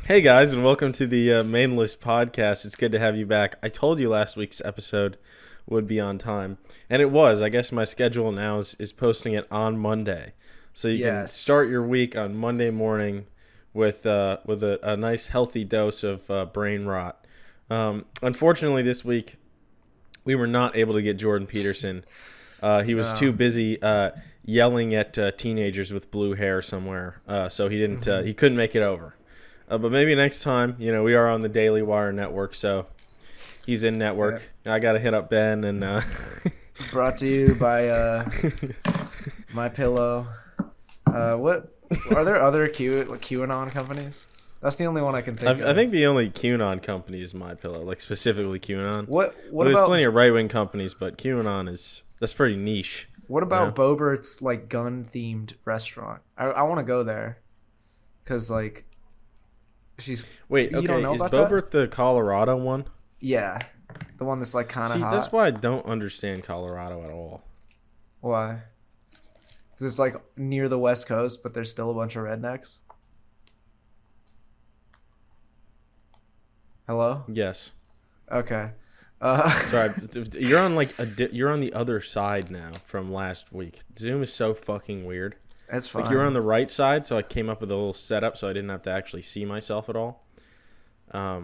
Hey guys, and welcome to the Main List podcast. It's good to have you back. I told you last week's episode would be on time, and it was. I guess my schedule now is posting it on Monday, so you can start your week on Monday morning with a nice healthy dose of brain rot. Unfortunately, this week we were not able to get Jordan Peterson. He was too busy yelling at teenagers with blue hair somewhere, so he didn't. He couldn't make it over. But maybe next time, we are on the Daily Wire network, so he's in network. Yeah. I got to hit up Ben. And Brought to you by My Pillow. What are there other QAnon companies? That's the only one I can think of. I think the only QAnon company is My Pillow, like specifically QAnon. What there's about plenty of right-wing companies, but QAnon that's pretty niche. What about Bobert's like gun-themed restaurant? I want to go there because like. Wait, okay, don't know is about Bobert the Colorado one? Yeah, the one that's like kind of hot. That's why I don't understand Colorado at all. Why? Because it's like near the West Coast, but there's still a bunch of rednecks. Hello? Yes. Okay. Sorry, you're on you're on the other side now from last week. Zoom is so fucking weird. That's fine. Like you were on the right side, so I came up with a little setup, so I didn't have to actually see myself at all. I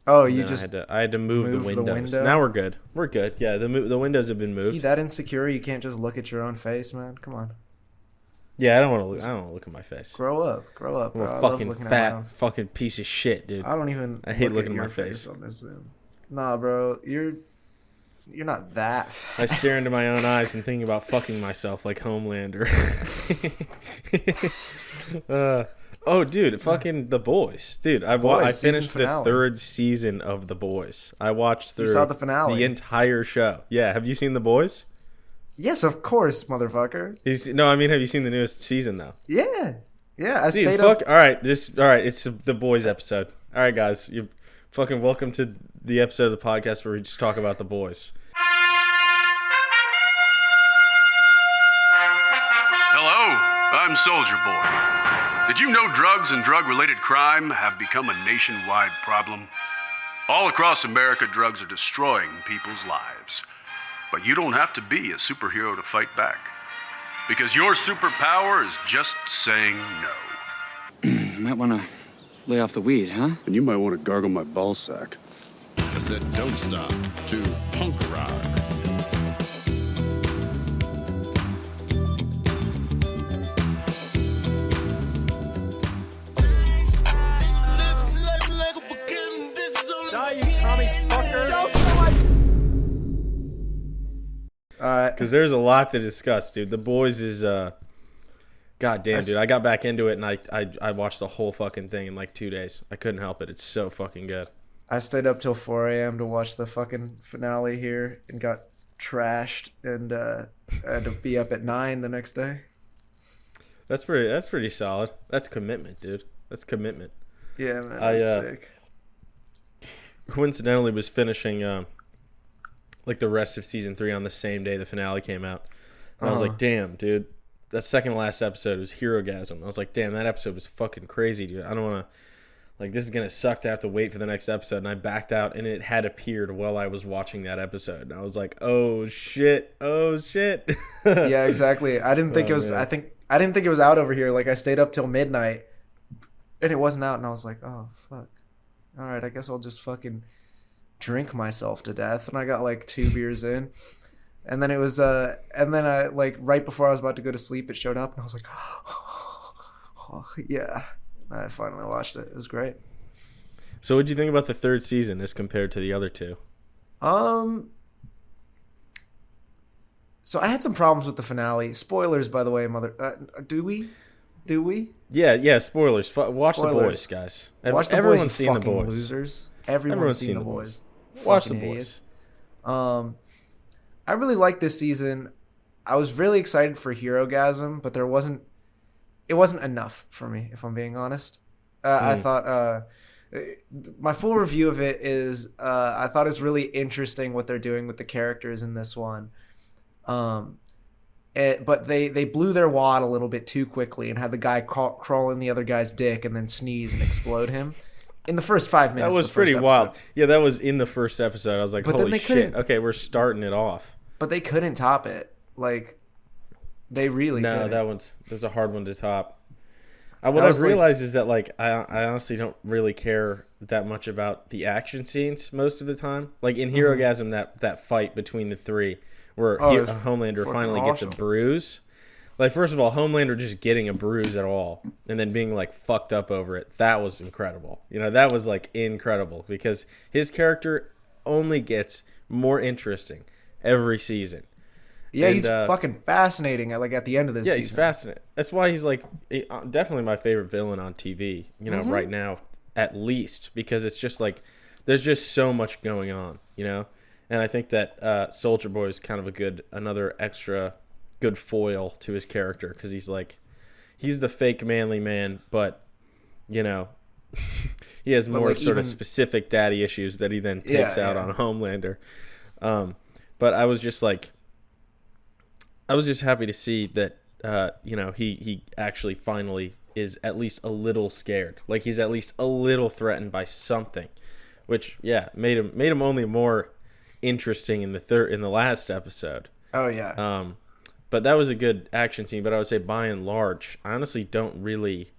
had to move the windows. Now we're good. We're good. Yeah, the windows have been moved. You that insecure? You can't just look at your own face, man. Come on. Yeah, I don't want to look at my face. Grow up. I'm a fucking fat fucking piece of shit, dude. I hate looking at my face on this Zoom. Nah, bro, you're not that fat. I stare into my own eyes and think about fucking myself like Homelander. Dude, fucking The Boys. Dude, I finished the third season of The Boys. I watched through the finale. The entire show. Yeah, have you seen The Boys? Yes, of course, motherfucker. Have you seen the newest season though? Yeah. I Dude, stayed up. All right, it's The Boys episode. All right, guys, you fucking welcome to the episode of the podcast where we just talk about The Boys. Hello, I'm Soldier Boy. Did you know drugs and drug-related crime have become a nationwide problem? All across America, drugs are destroying people's lives. But you don't have to be a superhero to fight back. Because your superpower is just saying no. You might want to lay off the weed, huh? And you might want to gargle my ball sack. I said don't stop to punk rock. Alright. Because there's a lot to discuss, dude. The Boys is, God damn, dude. I got back into it, and I watched the whole fucking thing in like 2 days. I couldn't help it. It's so fucking good. I stayed up till 4 a.m. to watch the fucking finale here and got trashed, and I had to be up at 9 the next day. That's pretty solid. That's commitment, dude. That's commitment. Yeah, man. I was sick. Coincidentally was finishing like the rest of season 3 on the same day the finale came out. And I was like, damn, dude. That second to last episode was Herogasm. I was like, damn, that episode was fucking crazy, dude. I don't want to, like, this is going to suck to have to wait for the next episode. And I backed out, and it had appeared while I was watching that episode. And I was like, oh, shit. Yeah, exactly. I didn't think it was, man. I didn't think it was out over here. Like, I stayed up till midnight, and it wasn't out. And I was like, oh, fuck. All right, I guess I'll just fucking drink myself to death. And I got like 2 beers in, and then it was and then I like right before I was about to go to sleep, it showed up, and I was like, oh, yeah. I finally watched it. It was great. So what'd you think about the third season as compared to the other two? So I had some problems with the finale. Spoilers, by the way, do we? Yeah, spoilers. Watch The Boys, guys. Watch The Everyone's Boys, seen The fucking Boys. losers. Everyone's seen The Boys. Watch The Fucking Boys. idiots. I really liked this season. I was really excited for Herogasm, but it wasn't enough for me, if I'm being honest. I thought my full review of it is I thought it's really interesting what they're doing with the characters in this one. But they blew their wad a little bit too quickly and had the guy crawl in the other guy's dick and then sneeze and explode him in the first 5 minutes. That was pretty wild. Yeah, that was in the first episode. I was like, But holy shit. Okay, we're starting it off. But they couldn't top it. Like, they really couldn't. That's a hard one to top. What I've realized is that, like, I honestly don't really care that much about the action scenes most of the time. Like, in Herogasm, that fight between the three where Homelander finally gets a bruise. Like, first of all, Homelander just getting a bruise at all and then being, like, fucked up over it. That was incredible. You know, that was, like, incredible because his character only gets more interesting every season. Yeah, he's fucking fascinating at the end of this season. Yeah, he's fascinating. That's why he's, like, definitely my favorite villain on TV, you know, right now, at least. Because it's just, like, there's just so much going on, you know? And I think that Soldier Boy is kind of another extra good foil to his character because he's the fake manly man, but you know, he has more sort of specific daddy issues that he then takes out on Homelander. But I was just happy to see that you know, he actually finally is at least a little scared, like he's at least a little threatened by something, which made him only more interesting in the last episode. Oh yeah. But that was a good action scene. But I would say by and large, I honestly don't really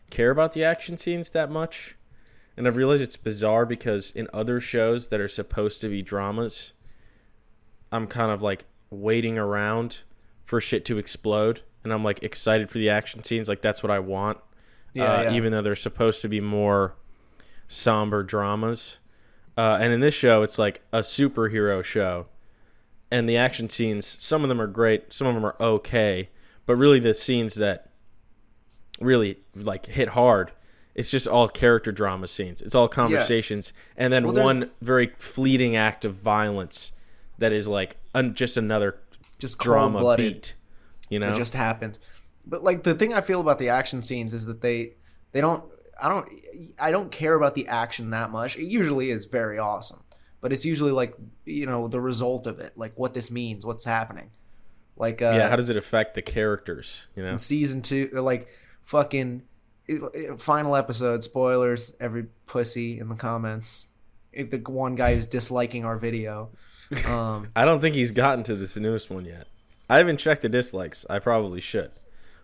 care about the action scenes that much. And I've realized it's bizarre because in other shows that are supposed to be dramas, I'm kind of like waiting around for shit to explode. And I'm like excited for the action scenes. Like that's what I want. Even though they're supposed to be more somber dramas. And in this show, it's like a superhero show. And the action scenes, some of them are great, some of them are okay. But really the scenes that really like hit hard, it's just all character drama scenes. It's all conversations. Yeah. And then one very fleeting act of violence that is like just another drama beat. You know? It just happens. But like the thing I feel about the action scenes is that they don't... I don't care about the action that much. It usually is very awesome. But it's usually like, you know, the result of it, like what this means, what's happening. Like how does it affect the characters, you know? In season 2, like fucking final episode, spoilers, every pussy in the comments. The one guy who's disliking our video. I don't think he's gotten to this newest one yet. I haven't checked the dislikes. I probably should.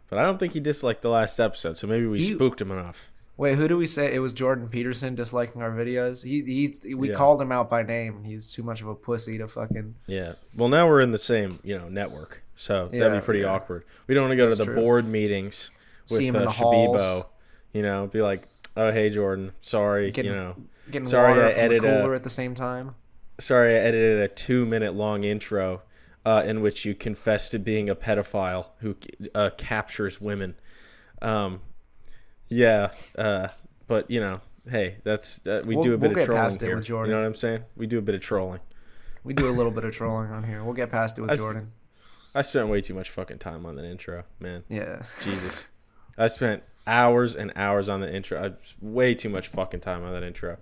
But I don't think he disliked the last episode, so maybe we spooked him enough. Wait, who do we say? It was Jordan Peterson disliking our videos. We called him out by name. He's too much of a pussy to fucking... Yeah. Well, now we're in the same, you know, network. So that'd be pretty awkward. We don't want to go to the board meetings with See him in the Shabibo. halls. You know, be like, oh, hey, Jordan. Sorry, getting sorry water I from edited a cooler at the same time. Sorry I edited a 2-minute long intro in which you confess to being a pedophile who captures women. But you know, hey, we'll do a bit of trolling here. With Jordan. You know what I'm saying? We do a bit of trolling. We do a little bit of trolling on here. We'll get past it with Jordan. I spent way too much fucking time on that intro, man. Yeah. Jesus. I spent hours and hours on the intro. Way too much fucking time on that intro.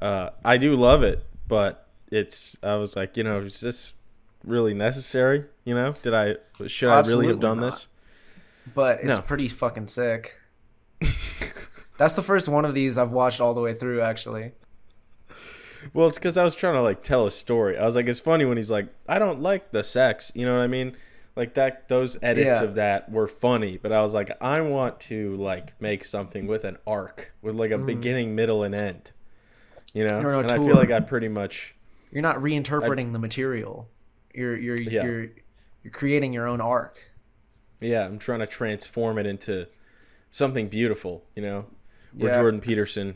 I do love it, but I was like, you know, is this really necessary? You know, should I really have done this? But it's pretty fucking sick. That's the first one of these I've watched all the way through, actually. Well, it's because I was trying to like tell a story. I was like, it's funny when he's like, I don't like the sex. You know what I mean? Like those edits of that were funny, but I was like, I want to like make something with an arc, with like a beginning, middle, and end. You know, and I feel like I pretty much. You're not reinterpreting the material. You're creating your own arc. Yeah, I'm trying to transform it into something beautiful. You know, where Jordan Peterson.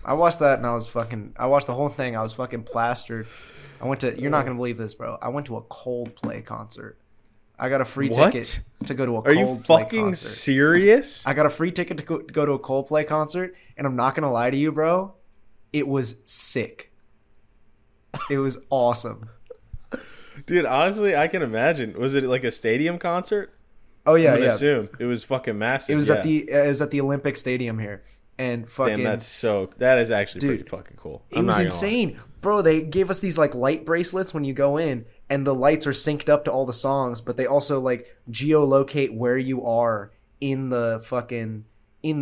I watched that and I watched the whole thing. I was fucking plastered. You're not going to believe this, bro. I went to a Coldplay concert. I got a free ticket to go to a Coldplay concert. Are you fucking serious? I got a free ticket to go to a Coldplay concert, and I'm not going to lie to you, bro. It was sick. It was awesome. Dude, honestly, I can imagine. Was it like a stadium concert? Oh yeah, I would assume it was fucking massive. It was at the Olympic Stadium here. And fucking that is actually pretty fucking cool. It was insane. Bro, they gave us these like light bracelets when you go in, and the lights are synced up to all the songs, but they also like geolocate where you are in the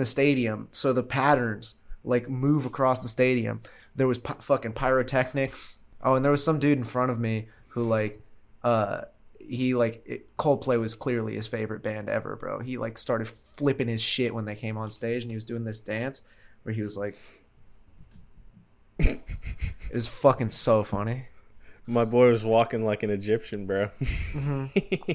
stadium, so the patterns like move across the stadium. There was fucking pyrotechnics. Oh, and there was some dude in front of me who like Coldplay was clearly his favorite band ever, bro. He like started flipping his shit when they came on stage, and he was doing this dance where he was like, it was fucking so funny. My boy was walking like an Egyptian, bro. Mm-hmm.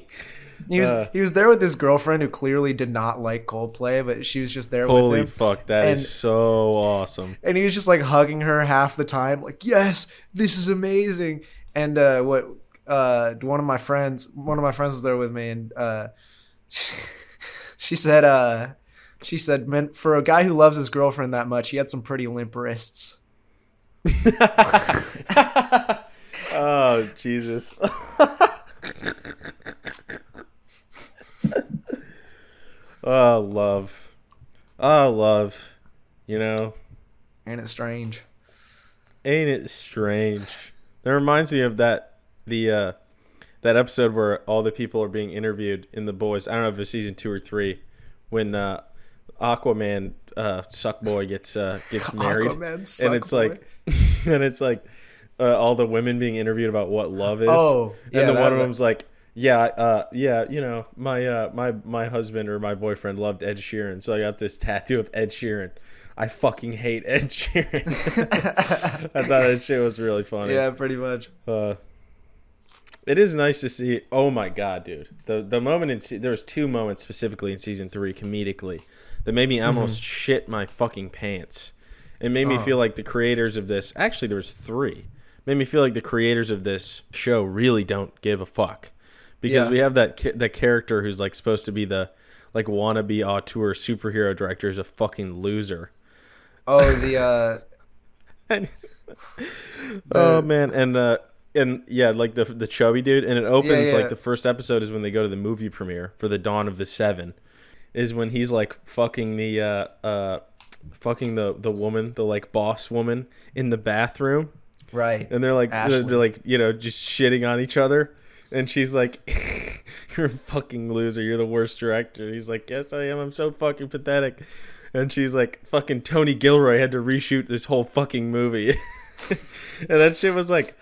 He was there with his girlfriend who clearly did not like Coldplay, but she was just there with him. Holy fuck, that is so awesome. And he was just like hugging her half the time, like, yes, this is amazing. And one of my friends was there with me, and she said, man, for a guy who loves his girlfriend that much, he had some pretty limp wrists. Oh, Jesus. Oh, love. You know? Ain't it strange? Ain't it strange? That reminds me of that episode where all the people are being interviewed in The Boys. I don't know if it's season 2 or 3, when Aquaman Suckboy gets married, Aquaman, and it's like all the women being interviewed about what love is. Oh, yeah, and then one of them's like, yeah, you know, my husband or my boyfriend loved Ed Sheeran, so I got this tattoo of Ed Sheeran. I fucking hate Ed Sheeran. I thought that shit was really funny. Yeah, pretty much. It is nice to see. Oh my god, dude! The moment there was 2 moments specifically in season 3 comedically that made me almost shit my fucking pants. It made me feel like the creators of this. Actually, there was 3. Made me feel like the creators of this show really don't give a fuck, because we have that character who's like supposed to be the like wannabe auteur superhero director is a fucking loser. Oh, the oh man, and yeah, like the chubby dude, and it opens yeah. like the first episode is when they go to the movie premiere for the Dawn of the Seven, is when he's like fucking the woman, the like boss woman in the bathroom, right? And they're like you know, just shitting on each other, and she's like, "You're a fucking loser. You're the worst director." He's like, "Yes, I am. I'm so fucking pathetic." And she's like, "Fucking Tony Gilroy had to reshoot this whole fucking movie." And that shit was like,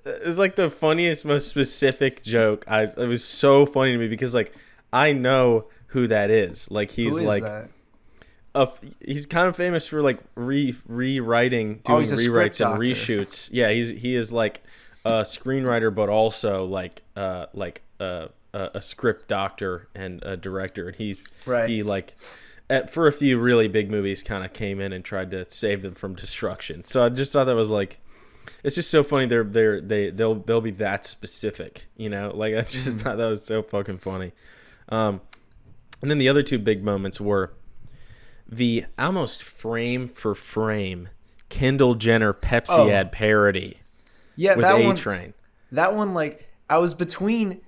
it's like the funniest, most specific joke. It was so funny to me because like I know who that is. Like he's like, he's kind of famous for like rewriting, doing rewrites and reshoots. Yeah, he is like a screenwriter, but also like a script doctor and a director. And he like. For a few really big movies, kind of came in and tried to save them from destruction. So I just thought that was like, it's just so funny. They'll be that specific, you know. Like I just thought that was so fucking funny. And then the other 2 big moments were the almost frame for frame Kendall Jenner Pepsi ad parody. Yeah, with that A-Train. That one, like I was between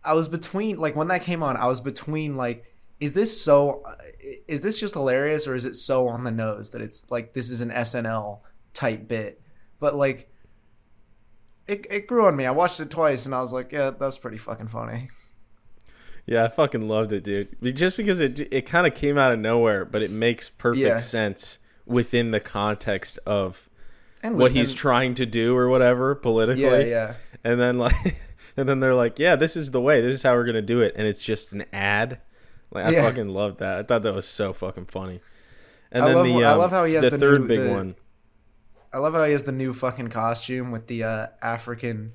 like when that came on, I was between like. Is this just hilarious, or is it so on the nose that it's like this is an SNL type bit? But like it grew on me. I watched it twice and I was like, yeah, that's pretty fucking funny. Yeah, I fucking loved it, dude. Just because it kind of came out of nowhere, but it makes perfect sense within the context of what he's trying to do or whatever politically. Yeah. And then they're like, yeah, this is the way. This is how we're gonna do it, and it's just an ad. Like I fucking loved that. I thought that was so fucking funny. And I love how he has the third big one. I love how he has the new fucking costume with the African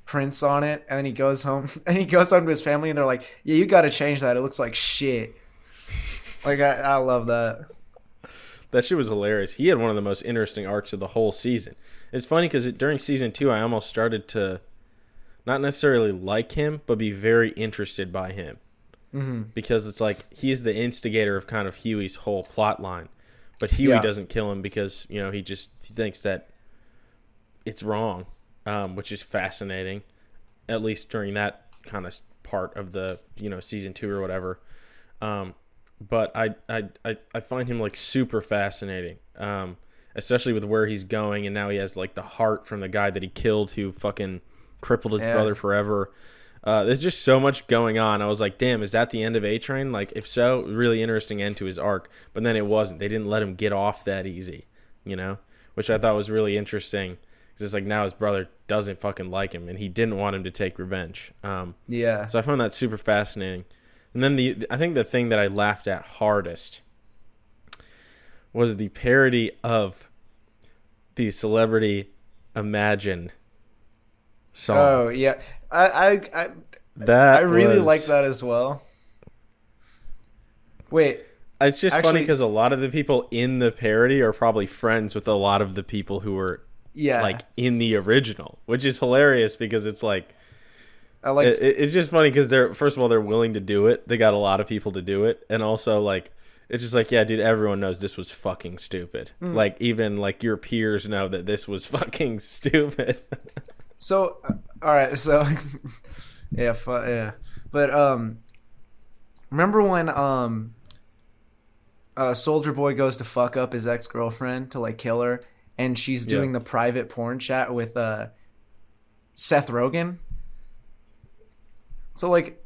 prince on it, and then he goes home to his family, and they're like, "Yeah, you got to change that. It looks like shit." Like I love that. That shit was hilarious. He had one of the most interesting arcs of the whole season. It's funny because during season 2, I almost started to not necessarily like him, but be very interested by him. Mm-hmm. Because it's like he's the instigator of kind of Huey's whole plot line, but Huey doesn't kill him because, you know, he thinks that it's wrong, which is fascinating, at least during that kind of part of the, you know, season 2 or whatever. But I find him like super fascinating, especially with where he's going, and now he has like the heart from the guy that he killed who fucking crippled his brother forever. There's just so much going on. I was like, damn, is that the end of A-Train? Like, if so, really interesting end to his arc. But then it wasn't. They didn't let him get off that easy, you know? Which I thought was really interesting. Because it's like now his brother doesn't fucking like him, and he didn't want him to take revenge. So I found that super fascinating. And then I think the thing that I laughed at hardest was the parody of the Celebrity Imagine song. Oh, yeah. I really like that as well. Wait. It's just funny because a lot of the people in the parody are probably friends with a lot of the people who were like in the original, which is hilarious because it's like it's just funny because first of all they're willing to do it. They got a lot of people to do it, and also like it's just like, yeah, dude, everyone knows this was fucking stupid. Like even like your peers know that this was fucking stupid. So, all right, so yeah, but remember when Soldier Boy goes to fuck up his ex-girlfriend to like kill her, and she's doing the private porn chat with Seth Rogen? So like,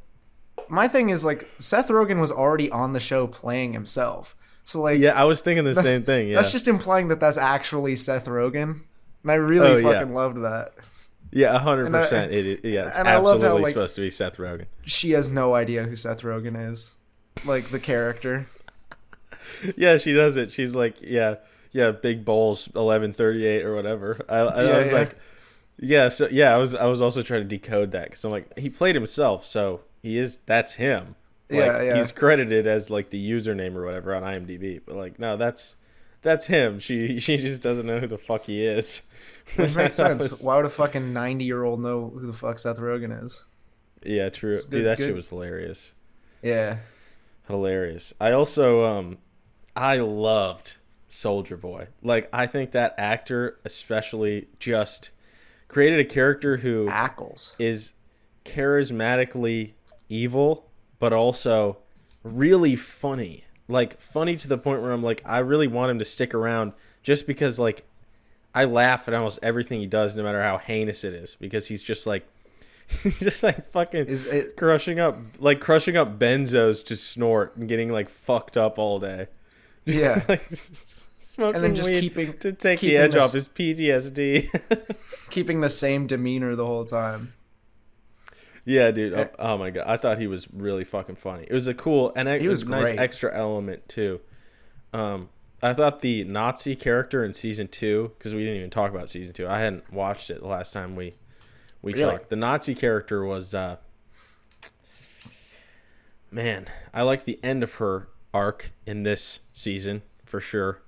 my thing is like Seth Rogen was already on the show playing himself. So like, yeah, I was thinking the same thing. Yeah, that's just implying that that's actually Seth Rogen, and I really fucking loved that. Yeah, 100%. Yeah, it's absolutely supposed to be Seth Rogen. She has no idea who Seth Rogen is, like the character. Yeah, she does it. She's like, yeah, big bowls, 1138 or whatever. I was like, yeah, so yeah, I was also trying to decode that because I'm like, he played himself, so that's him. Like, he's credited as like the username or whatever on IMDb, but like, no, that's him. She just doesn't know who the fuck he is. Which makes sense. Why would a fucking 90-year-old know who the fuck Seth Rogen is? Yeah, true. Dude, that shit was hilarious. Yeah. Hilarious. I also, I loved Soldier Boy. Like, I think that actor especially just created a character who is charismatically evil, but also really funny. Like, funny to the point where I'm like, I really want him to stick around just because, like, I laugh at almost everything he does, no matter how heinous it is, because he's just like fucking crushing up benzos to snort and getting like fucked up all day. Just, like, smoking and then just weed to take the edge off his PTSD. Keeping the same demeanor the whole time. Yeah, dude. Oh my god, I thought he was really fucking funny. It was a cool and it was a nice extra element too. I thought the Nazi character in season 2, because we didn't even talk about season 2. I hadn't watched it the last time we talked. The Nazi character was, man, I like the end of her arc in this season for sure.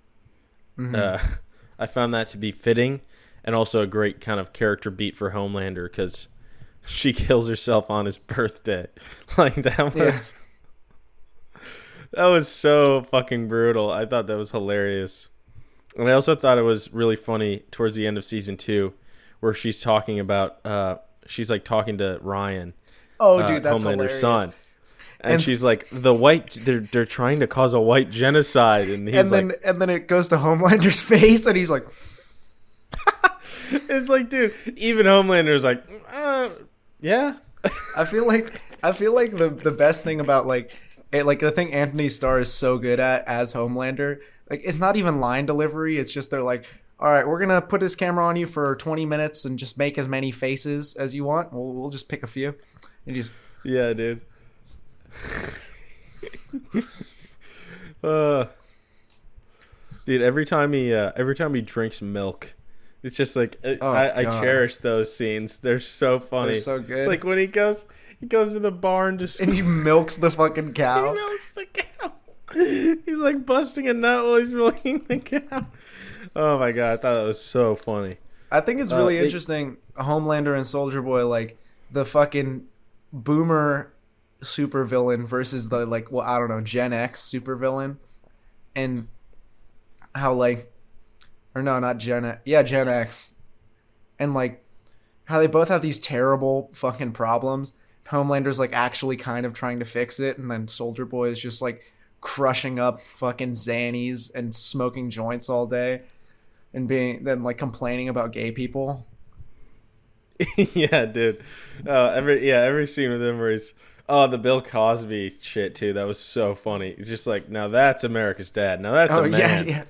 Mm-hmm. I found that to be fitting and also a great kind of character beat for Homelander because she kills herself on his birthday. Like that was. Yeah. That was so fucking brutal. I thought that was hilarious. And I also thought it was really funny towards the end of season 2 where she's talking about she's like talking to Ryan. Oh, dude, that's Homelander's hilarious. son. And she's like, they're trying to cause a white genocide, and he's and then it goes to Homelander's face, and he's like, it's like, dude, even Homelander's like, yeah. I feel like the best thing about like the thing Anthony Starr is so good at as Homelander, like it's not even line delivery. It's just they're like, all right, we're gonna put this camera on you for 20 minutes and just make as many faces as you want. We'll just pick a few. And just yeah, dude. Dude, every time he drinks milk, it's just like I cherish those scenes. They're so funny. They're so good. Like when he goes to the barn and he milks the fucking cow. He milks the cow. He's like busting a nut while he's milking the cow. Oh my god, I thought that was so funny. I think it's really interesting, Homelander and Soldier Boy, like the fucking boomer supervillain versus the like, well, I don't know, Gen X supervillain, and how like, or no, not Gen X, yeah, Gen X, and like how they both have these terrible fucking problems. Homelander's like actually kind of trying to fix it, and then Soldier Boy is just like crushing up fucking Xannies and smoking joints all day, and then like complaining about gay people. Yeah, dude. Every scene with him where he's the Bill Cosby shit too. That was so funny. He's just like, now that's America's dad. Now that's a man. Yeah.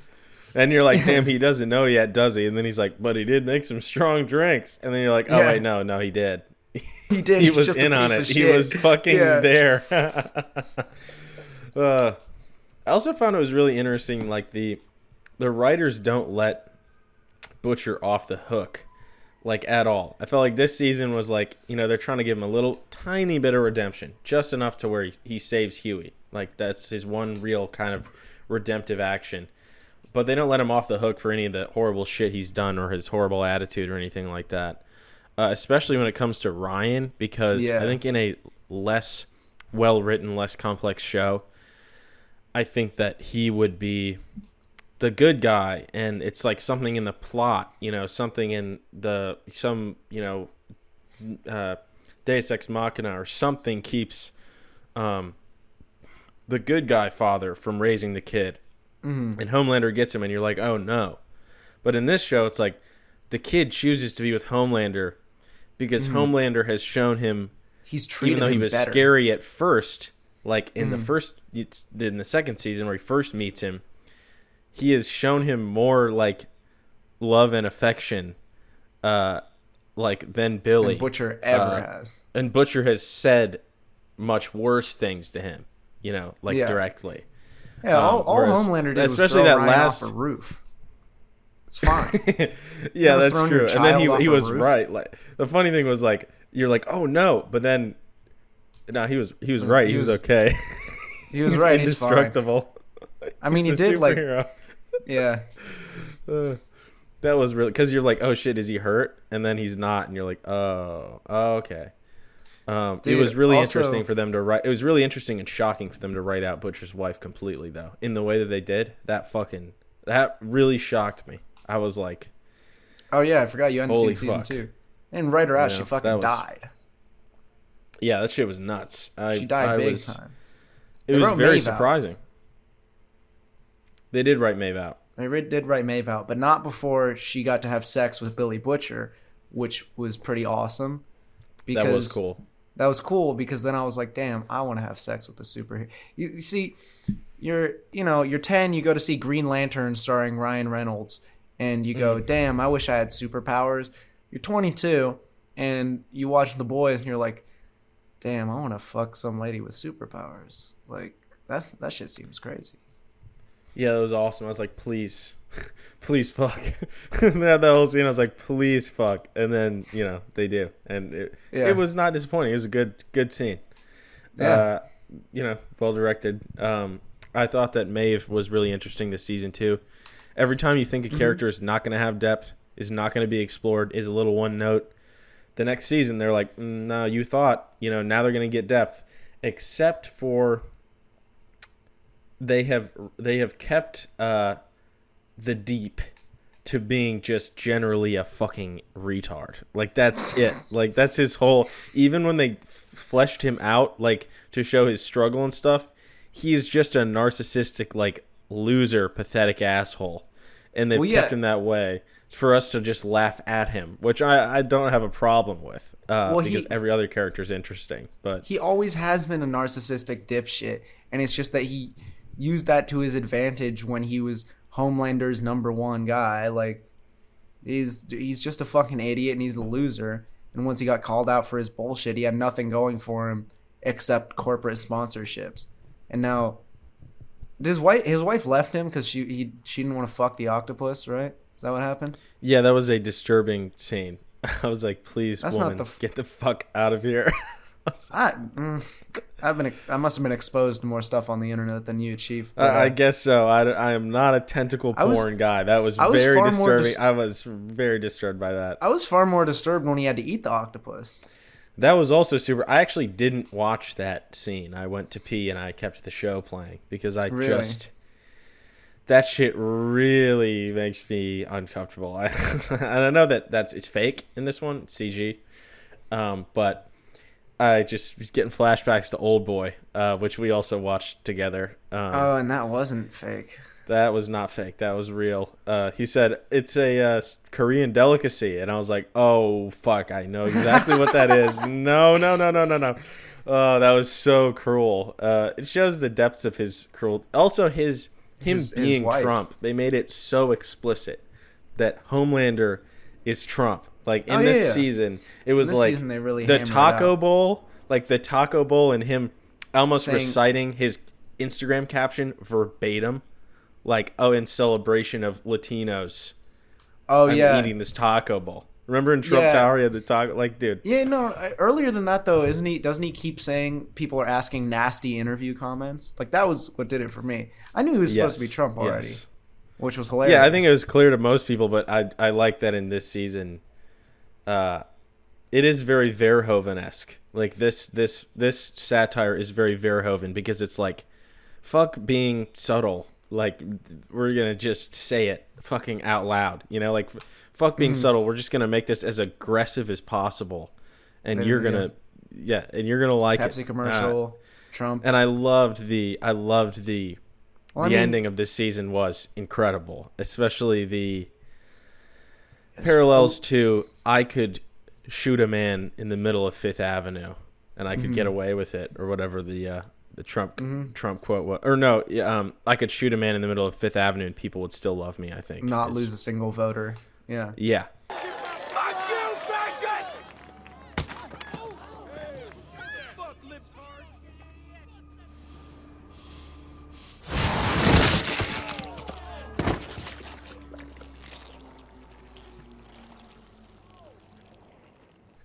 And you're like, damn, he doesn't know yet, does he? And then he's like, but he did make some strong drinks. And then you're like, oh wait, no, he did. He did. He He's was just in a on piece it. of He shit. was fucking Yeah. there. I also found it was really interesting. Like the writers don't let Butcher off the hook, like at all. I felt like this season was like, they're trying to give him a little tiny bit of redemption, just enough to where he saves Huey. Like that's his one real kind of redemptive action. But they don't let him off the hook for any of the horrible shit he's done or his horrible attitude or anything like that. Especially when it comes to Ryan, because I think in a less well-written, less complex show, I think that he would be the good guy, and it's like something in the plot, something in Deus Ex Machina or something keeps the good guy father from raising the kid. Mm-hmm. And Homelander gets him, and you're like, oh no. But in this show, it's like the kid chooses to be with Homelander because Homelander has shown him, he's treated even though he him was better. scary at first, like in the second season where he first meets him, he has shown him more like love and affection, like than Billy. Than Butcher ever has. And Butcher has said much worse things to him, directly. Yeah, all Homelander did was especially throw that Ryan last off a roof. It's fine. Yeah, Never that's thrown true. your And then child he off a was roof? right. Like the funny thing was like you're like, oh no, but then no, he was right. He was okay. He was right. He's fine. Indestructible. I mean, he He's a did like, superhero. yeah. That was really because you're like, oh shit, is he hurt? And then he's not, and you're like, oh okay. It Dude, was really also- interesting for them to write. It was really interesting and shocking for them to write out Butcher's wife completely, though, in the way that they did. That really shocked me. I was like, Oh yeah, I forgot you hadn't Holy seen season fuck. 2. And right or out, Yeah, she that fucking was- died. yeah, that shit was nuts. She died big was, time. It They was wrote very Maeve out. surprising. They did write Maeve out. They did write Maeve out, but not before she got to have sex with Billy Butcher, which was pretty awesome. Because That was cool. That was cool because then I was like, damn, I want to have sex with a superhero. You see, you're 10, you go to see Green Lantern starring Ryan Reynolds, and you go, damn, I wish I had superpowers. You're 22, and you watch The Boys, and you're like, damn, I want to fuck some lady with superpowers. Like, that shit seems crazy. Yeah, that was awesome. I was like, please, please fuck. The whole scene, I was like, please fuck. And then, they do. And it was not disappointing. It was a good scene. Yeah. Well directed. I thought that Maeve was really interesting this season, too. Every time you think a character is not going to have depth, is not going to be explored, is a little one note, the next season, they're like, no, you thought, now they're going to get depth. Except for... They have kept the Deep to being just generally a fucking retard. Like that's it. Like that's his whole. Even when they fleshed him out, like to show his struggle and stuff, he is just a narcissistic, like loser, pathetic asshole, and they've kept him that way for us to just laugh at him, which I don't have a problem with. Because every other character is interesting, but he always has been a narcissistic dipshit, and it's just that he used that to his advantage when he was Homelander's number one guy. Like, he's just a fucking idiot, and he's a loser. And once he got called out for his bullshit, he had nothing going for him except corporate sponsorships. And now, his wife left him because she didn't want to fuck the octopus, right? Is that what happened? Yeah, that was a disturbing scene. I was like, please, That's woman, not get the fuck out of here. I must have been exposed to more stuff on the internet than you, Chief. But, I guess so. I am not a tentacle porn guy. That was very disturbing. I was very disturbed by that. I was far more disturbed when he had to eat the octopus. That was also super. I actually didn't watch that scene. I went to pee and I kept the show playing because that shit really makes me uncomfortable. And I know that it's fake in this one, it's CG, but I just was getting flashbacks to Old Boy, which we also watched together. And that wasn't fake. That was not fake. That was real. He said it's a Korean delicacy, and I was like, "Oh fuck, I know exactly what that is." No. Oh, that was so cruel. It shows the depths of his cruelty. Also, him being wife. Trump. They made it so explicit that Homelander is Trump. Like in this season, it was like season they really the hammered taco out. bowl, like the taco bowl, and him almost Saying- reciting his Instagram caption verbatim. Like, in celebration of Latinos. Oh, I'm yeah. eating this taco bowl. Remember in Trump Yeah. Tower, he had the taco? Like, dude. Yeah, no. Earlier than that, though, doesn't he keep saying people are asking nasty interview comments? Like, that was what did it for me. I knew he was supposed to be Trump already, which was hilarious. Yeah, I think it was clear to most people, but I like that in this season. It is very Verhoeven-esque. Like, this satire is very Verhoeven because it's like, fuck being subtle. Like, we're going to just say it fucking out loud. You know, like, fuck being subtle. We're just going to make this as aggressive as possible. And you're going to, and you're going to like Pepsi it. commercial, Trump. And I loved the ending of this season was incredible. Especially the parallels to I could shoot a man in the middle of Fifth Avenue and I could get away with it, or whatever the Trump quote was. Or no, I could shoot a man in the middle of Fifth Avenue and people would still love me, I think. Not lose a single voter. Yeah. Yeah. Fuck you, fascist! Fuck libtard!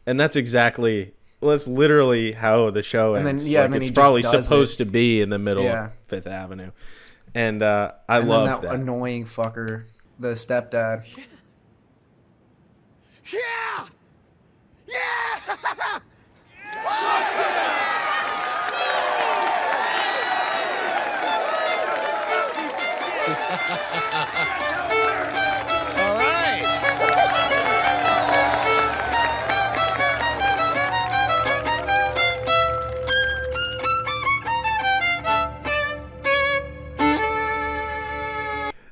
And that's exactly... Well, that's literally how the show ends. And then, like, and then it's he probably just does supposed to be in the middle Yeah. of Fifth Avenue. And I And love then that. annoying fucker, the stepdad. Yeah! Yeah! All right!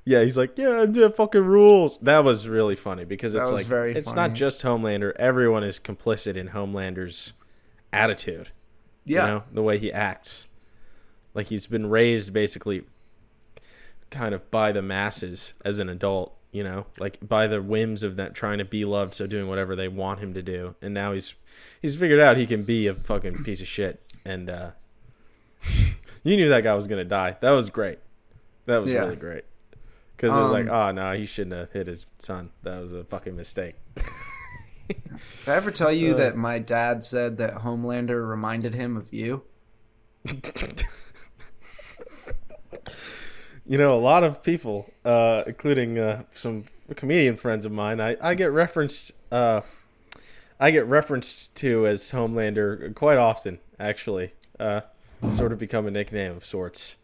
Yeah, he's like, yeah, the fucking rules. That was really funny because it's was like, very it's funny. not just Homelander. Everyone is complicit in Homelander's attitude. Yeah. You know, the way he acts. Like he's been raised basically kind of by the masses as an adult, you know, like by the whims of that trying to be loved, so doing whatever they want him to do. And now he's figured out he can be a fucking piece of shit. And you knew that guy was going to die. That was great. That was really great. Because it was like, oh, no, he shouldn't have hit his son. That was a fucking mistake. Did I ever tell you that my dad said that Homelander reminded him of you? You know, a lot of people, including some comedian friends of mine, I get referenced to as Homelander quite often, actually. Sort of become a nickname of sorts.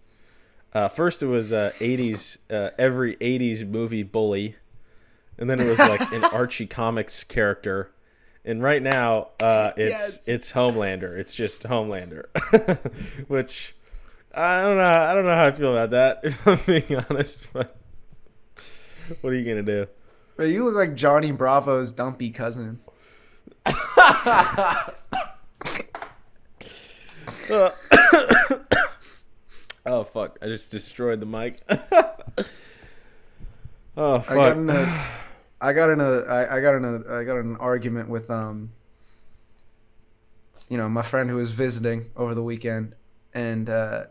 First it was 80s, every 80s movie bully. And then it was like an Archie Comics character. And right now, it's Homelander. It's just Homelander. Which, I don't know how I feel about that, if I'm being honest. But what are you going to do? Bro, you look like Johnny Bravo's dumpy cousin. Oh, fuck. I just destroyed the mic. Oh, fuck. I got in an argument with my friend who was visiting over the weekend, and I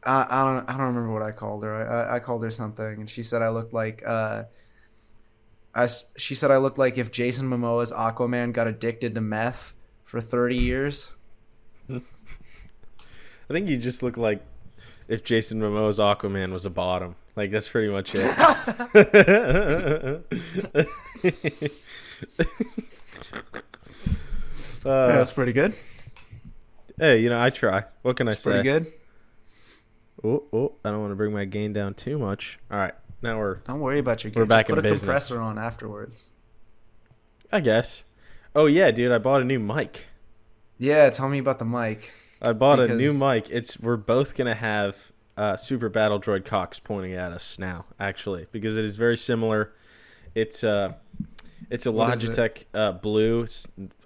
don't remember what I called her. I called her something, and she said I looked like she said I looked like if Jason Momoa's Aquaman got addicted to meth for 30 years. I think you just look like if Jason Momoa's Aquaman was a bottom. Like, that's pretty much it. That's pretty good. Hey, I try. What can I say? Pretty good. Oh, I don't want to bring my gain down too much. All right, now Don't worry about your game. We're back Just in put a business. compressor on afterwards. I guess. Oh, yeah, dude, I bought a new mic. Yeah, tell me about the mic. I bought a new Because- mic. We're both gonna have Super Battle Droid cocks pointing at us now, actually, because it is very similar. It's a What is it? Logitech Blue.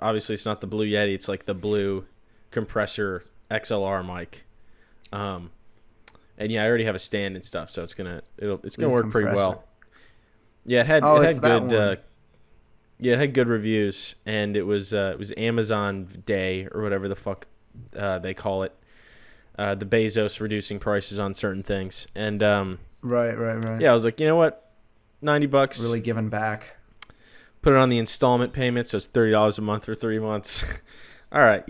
Obviously, it's not the Blue Yeti. It's like the Blue compressor XLR mic. And yeah, I already have a stand and stuff, so it's gonna work pretty well. Yeah, it had good it had good reviews, and it was Amazon Day or whatever the fuck they call it. The Bezos reducing prices on certain things, and Right. yeah, I was like, you know what, $90, Really giving back. put it on the installment payment, so it's $30 a month for 3 months. All right,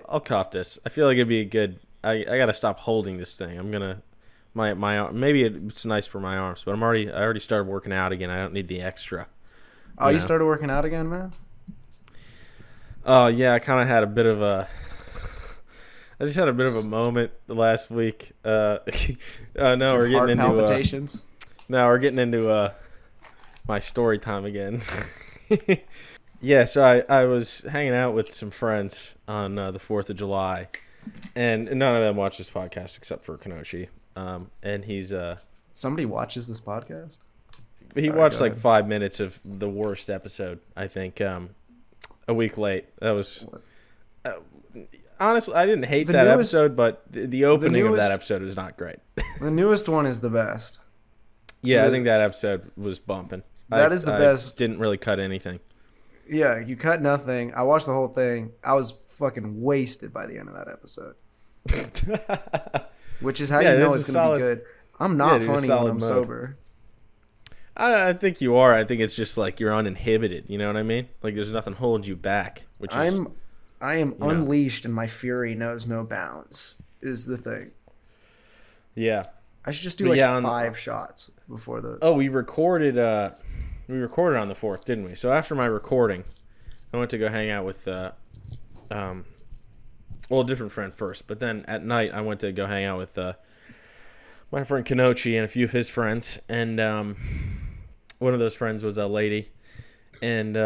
I'll cop this. I feel like it'd be a good. I gotta stop holding this thing. I'm gonna my maybe it's nice for my arms, but I already started working out again. I don't need the extra. Oh, you started working out again, man? Oh yeah, I kind of had a bit of a. I just had a bit of a moment the last week. No, we're getting Heart into palpitations. now we're getting into my story time again. Yeah, so I was hanging out with some friends on the 4th of July, and none of them watch this podcast except for Kanochi. And he's Somebody watches this podcast? he Sorry, watched go like ahead. 5 minutes of the worst episode, I think, a week late. That was honestly, I didn't hate that episode, but the opening of that episode was not great. The newest one is the best. Yeah, I think that episode was bumping. That is the best. Didn't really cut anything. Yeah, you cut nothing. I watched the whole thing. I was fucking wasted by the end of that episode. Which is how Yeah, you know it is it's a going to solid- be good. I'm not dude, a funny when solid I'm mode. sober. I think you are. I think it's just like you're uninhibited. You know what I mean? Like there's nothing holding you back. Which is I am unleashed and my fury knows no bounds, is the thing. yeah. I should just do But like yeah, 5 shots before the... Oh, we recorded on the 4th, didn't we? So after my recording, I went to go hang out with a different friend first, but then at night I went to go hang out with my friend Kanochi and a few of his friends, and one of those friends was a lady, and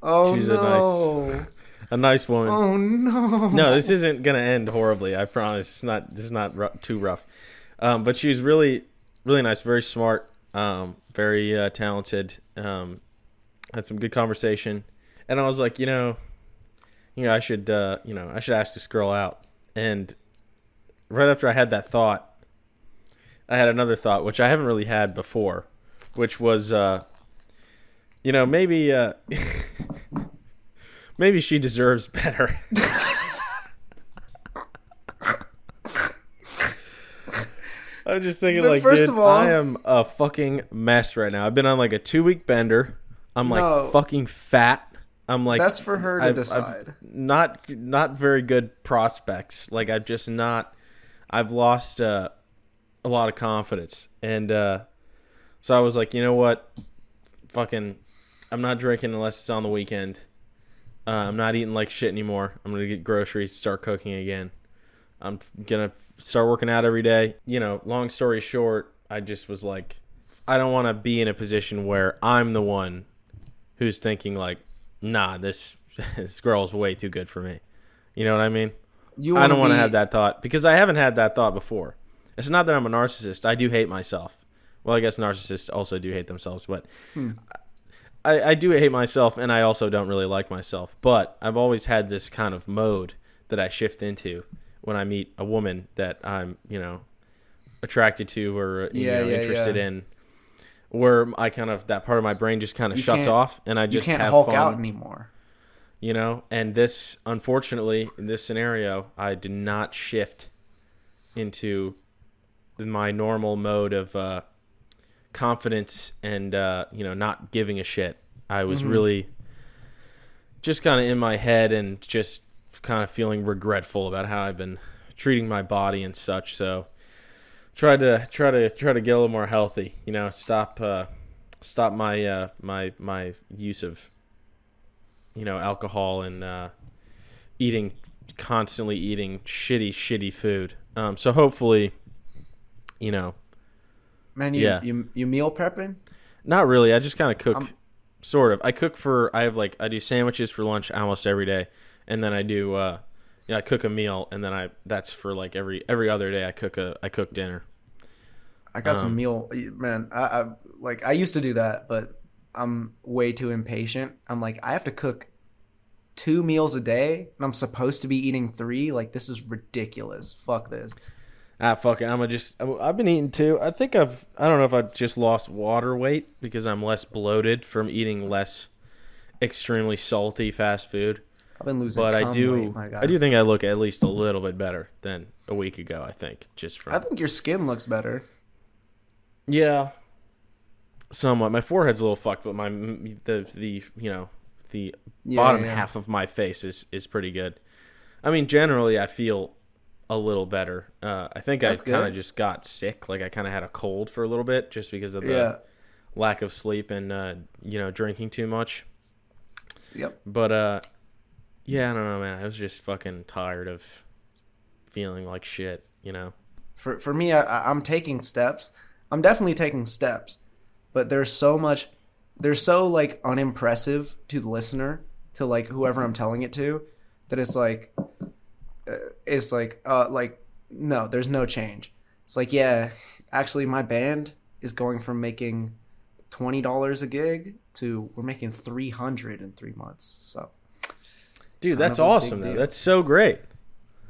Oh, she's no. a nice woman. Oh, no. No, this isn't gonna end horribly. I promise. This is not too rough. But she was really, really nice, very smart, very talented. Had some good conversation, and I was like, I should ask this girl out. And right after I had that thought, I had another thought, which I haven't really had before, which was, maybe. Maybe she deserves better. I'm just thinking, But like, first dude, of all- I am a fucking mess right now. I've been on like a 2-week bender. I'm like No. fucking fat. I'm like, That's for her to I've decide. not very good prospects. Like I've lost a lot of confidence, and so I was like, you know what, fucking, I'm not drinking unless it's on the weekend. I'm not eating like shit anymore. I'm gonna get groceries, start cooking again. I'm gonna start working out every day. Long story short, I just was like, I don't want to be in a position where I'm the one who's thinking like, nah, this girl's way too good for me. You know what I mean? I don't want to have that thought, because I haven't had that thought before. It's not that I'm a narcissist. I do hate myself. Well, I guess narcissists also do hate themselves, but I do hate myself, and I also don't really like myself. But I've always had this kind of mode that I shift into when I meet a woman that I'm, attracted to or interested in, where I kind of, that part of my brain just kind of shuts off, and I just you can't have Hulk fun, out anymore. And this, unfortunately, in this scenario, I did not shift into my normal mode of confidence and not giving a shit. I was really just kind of in my head and just kind of feeling regretful about how I've been treating my body and such. So try to get a little more healthy. Stop my my use of alcohol and constantly eating shitty food. So hopefully, Man, you meal prepping? not really. I just kind of cook Sort of. I do sandwiches for lunch almost every day, and then I do I cook a meal, and then that's for like every other day I cook dinner. I got some meal, man. I used to do that, but I'm way too impatient. I'm like, I have to cook 2 meals a day, and I'm supposed to be eating 3. Like, this is ridiculous. Fuck this. Fuck it. I've been eating too. I don't know if I just lost water weight because I'm less bloated from eating less extremely salty fast food. I've been losing but weight, my guy. I do think I look at least a little bit better than a week ago, I think. I think your skin looks better. Yeah. Somewhat. My forehead's a little fucked, but the bottom half of my face is pretty good. I mean, generally I feel a little better. I think I kind of just got sick. Like I kind of had a cold for a little bit just because of the lack of sleep and drinking too much. Yep. But I don't know, man. I was just fucking tired of feeling like shit. For me, I'm taking steps. I'm definitely taking steps, but they're so like unimpressive to the listener, to like whoever I'm telling it to, that it's like no, there's no change. It's like, yeah, actually my band is going from making $20 a gig to we're making $300 in 3 months. So, dude, that's awesome though. That's so great.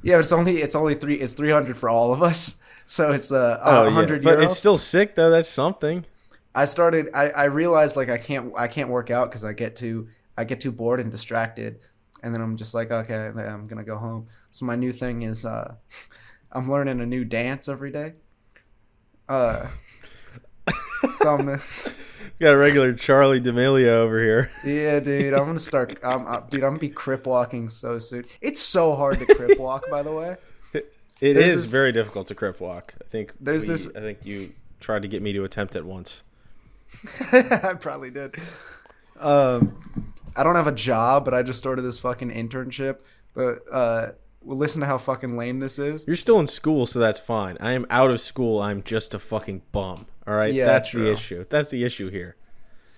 Yeah, but it's 300 for all of us. So it's 100 but euro. it's still sick though. That's something. I realized like I can't work out because I get too bored and distracted, and then I'm just like, okay, I'm gonna go home. So my new thing is I'm learning a new dance every day. So I'm got a regular Charlie D'Amelio over here. Yeah, dude, I'm gonna start. I'm gonna be crip walking so soon. It's so hard to crip walk, by the way. It is very difficult to crip walk. I think I think you tried to get me to attempt it once. I probably did. I don't have a job, but I just started this fucking internship. But listen to how fucking lame this is. You're still in school, so that's fine. I am out of school. I'm just a fucking bum. All right, yeah, that's true. the issue. That's the issue here.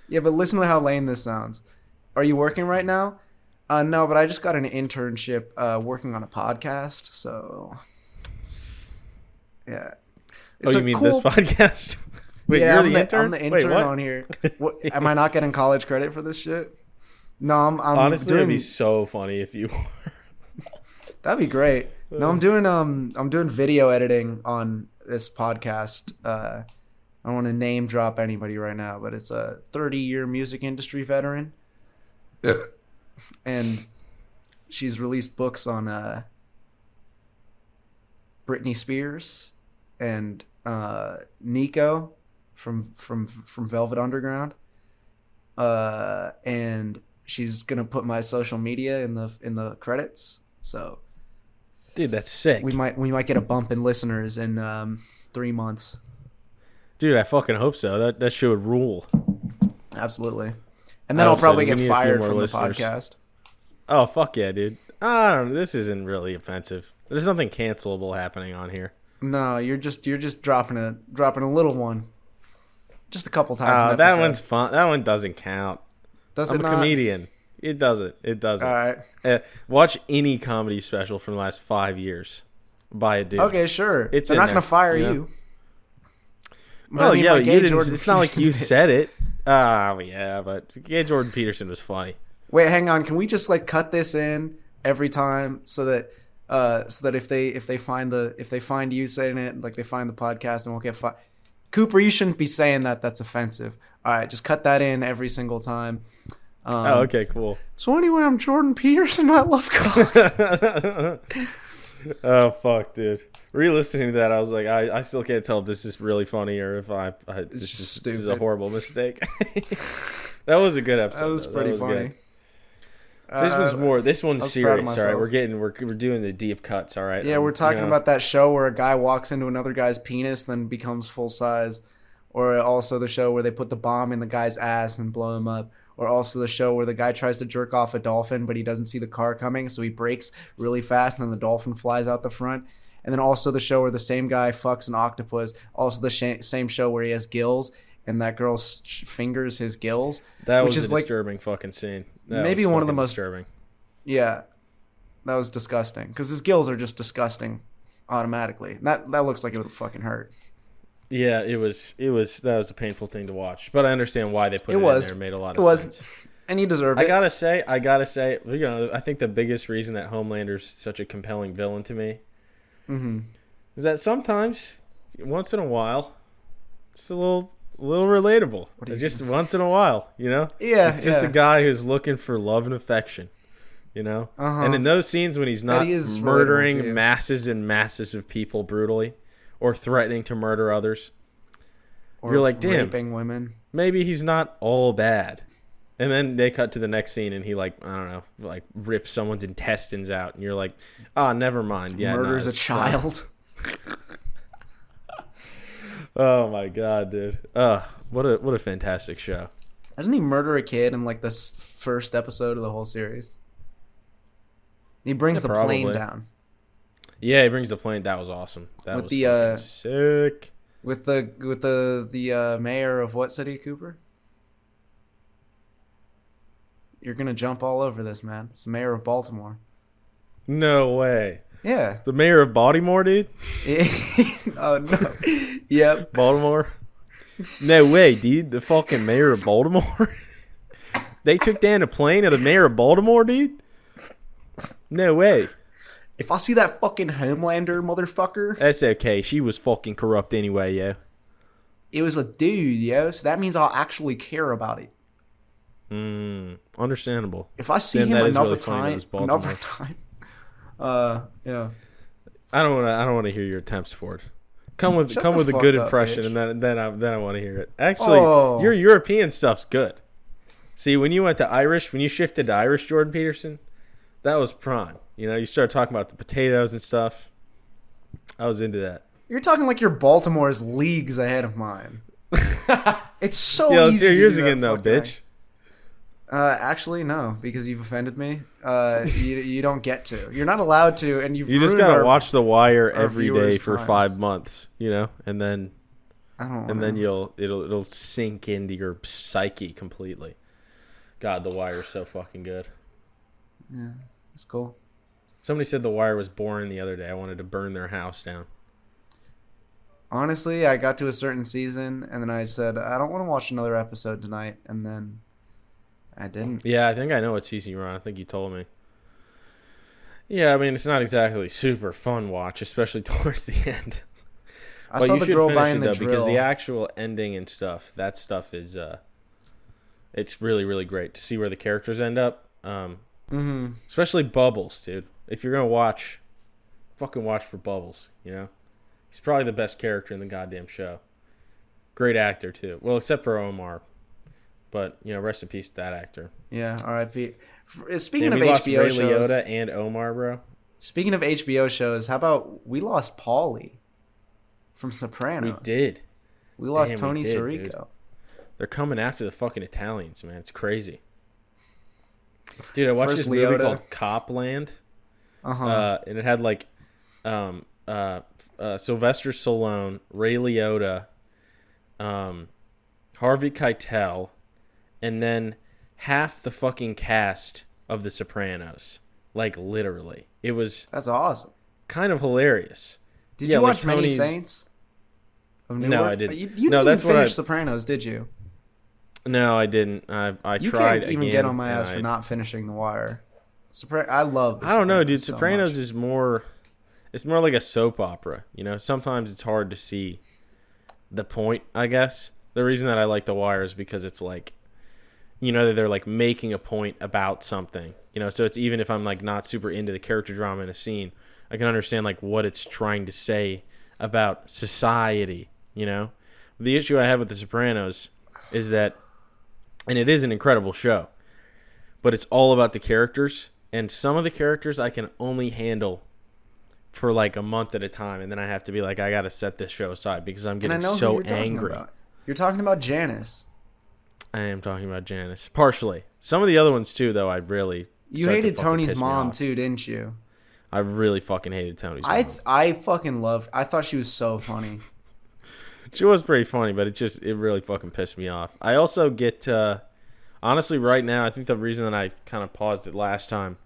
Yeah, but listen to how lame this sounds. Are you working right now? No, but I just got an internship working on a podcast. So, yeah. It's you mean this podcast? Wait, yeah, you're the intern? I'm the intern Wait, on here. What, am I not getting college credit for this shit? No, I'm honestly, it'd be so funny if you were. That'd be great. No, I'm doing video editing on this podcast. I don't want to name drop anybody right now, but it's a 30-year music industry veteran. And she's released books on Britney Spears and Nico from Velvet Underground. And she's gonna put my social media in the credits. So, dude, that's sick. We might get a bump in listeners in 3 months. Dude, I fucking hope so. That shit would rule. Absolutely. And then I'll probably get fired from listeners. The podcast. Oh, fuck yeah, dude. I don't know. This isn't really offensive. There's nothing cancelable happening on here. No, you're just dropping a little one. Just a couple times. That one's fun. That one doesn't count. I'm a comedian. It doesn't. All right. Watch any comedy special from the last 5 years by a dude. Okay, sure. They're not going to fire you. Well, yeah, like, it's not like you said it. Yeah, but Gay Jordan Peterson was funny. Wait, hang on. Can we just like cut this in every time so that if they find you saying it, like they find the podcast and won't get fired. Cooper, you shouldn't be saying that. That's offensive. All right, just cut that in every single time. Okay, cool. So anyway, I'm Jordan Peterson. I love college. Oh fuck, dude! Re-listening to that, I was like, I still can't tell if this is really funny or if this is a horrible mistake. That was a good episode. That was pretty funny. This one's serious. All right, we're doing the deep cuts. All right. Yeah, we're talking about that show where a guy walks into another guy's penis, then becomes full size, or also the show where they put the bomb in the guy's ass and blow him up. Or also the show where the guy tries to jerk off a dolphin, but he doesn't see the car coming, so he brakes really fast, and then the dolphin flies out the front. And then also the show where the same guy fucks an octopus. Also the same show where he has gills, and that girl fingers his gills. That which was is a like disturbing fucking scene. That maybe was one of the fucking most disturbing. Yeah, that was disgusting because his gills are just disgusting automatically. That looks like it would fucking hurt. Yeah, it was. That was a painful thing to watch, but I understand why they put it in there. It made a lot of sense. And he deserved it. I gotta say, you know, I think the biggest reason that Homelander's such a compelling villain to me is that sometimes, once in a while, it's a little relatable. Just once in a while, you know? Yeah, it's just a guy who's looking for love and affection, you know? And in those scenes when he's not murdering masses and masses of people brutally or threatening to murder others, you're like, damn, raping women. Maybe he's not all bad. And then they cut to the next scene and he, like, I don't know, like rips someone's intestines out. And you're like, oh, never mind. Yeah, murders a child. Oh, my God, dude. What a fantastic show. Doesn't he murder a kid in, like, the first episode of the whole series? He brings the plane down. Yeah, he brings the plane. That was awesome. That was fucking sick. With the mayor of what city, Cooper? You're going to jump all over this, man. It's the mayor of Baltimore. No way. Yeah. The mayor of Baltimore, dude? Oh, no. Yep. Baltimore? No way, dude. The fucking mayor of Baltimore? They took down a plane of the mayor of Baltimore, dude? No way. If I see that fucking Homelander motherfucker. That's okay. She was fucking corrupt anyway, yo. It was a dude, yo. So that means I'll actually care about it. Understandable. If I see him another time, yeah. I don't want to hear your attempts for it. Come with a good impression, bitch. and then I want to hear it. Actually, your European stuff's good. See, when you shifted to Irish, Jordan Peterson, that was prime. You know, you started talking about the potatoes and stuff. I was into that. You're talking like your Baltimore's leagues ahead of mine. It's so easy. Let's yours again, though, bitch. Actually, no, because you've offended me. You don't get to. You're not allowed to, and you just gotta watch The Wire every day for 5 months, you know, and then it'll sink into your psyche completely. God, The Wire's so fucking good. Yeah, it's cool. Somebody said The Wire was boring the other day. I wanted to burn their house down. Honestly, I got to a certain season, and then I said, I don't want to watch another episode tonight, and then I didn't. Yeah, I think I know what season you're on. I think you told me. Yeah, I mean, it's not exactly super fun watch, especially towards the end. I saw the girl buying the drill. Because the actual ending and stuff, that stuff is, it's really, really great to see where the characters end up. Especially Bubbles, dude. If you're going to watch, fucking watch for Bubbles, you know? He's probably the best character in the goddamn show. Great actor, too. Well, except for Omar. But, you know, rest in peace to that actor. Yeah, R.I.P. Speaking of HBO lost Ray shows. Liotta and Omar, bro. Speaking of HBO shows, how about we lost Paulie from Sopranos? We did. We lost Tony Sirico. Dude. They're coming after the fucking Italians, man. It's crazy. Dude, I watched this movie called Copland. And it had, like, Sylvester Stallone, Ray Liotta, Harvey Keitel, and then half the fucking cast of The Sopranos. Like, literally. That's awesome. Kind of hilarious. Did you watch Many Saints? No, I didn't. You didn't even finish Sopranos, did you? No, I didn't. I tried. You can't even get on my ass for not finishing The Wire. I love The Sopranos. I don't know, dude. Sopranos is more... It's more like a soap opera, you know? Sometimes it's hard to see the point, I guess. The reason that I like The Wire is because it's like, you know, they're like making a point about something, you know? So it's even if I'm like not super into the character drama in a scene, I can understand like what it's trying to say about society, you know? The issue I have with The Sopranos is that, and it is an incredible show, but it's all about the characters, and some of the characters I can only handle for like a month at a time, and then I have to be like, I gotta set this show aside because I'm getting so angry. You're talking about Janice. I am talking about Janice. Partially. Some of the other ones too, though, I really... You hated Tony's mom too, didn't you? I really fucking hated Tony's mom. I fucking loved... I thought she was so funny. She was pretty funny, but it really fucking pissed me off. I also get honestly right now, I think the reason that I kind of paused it last time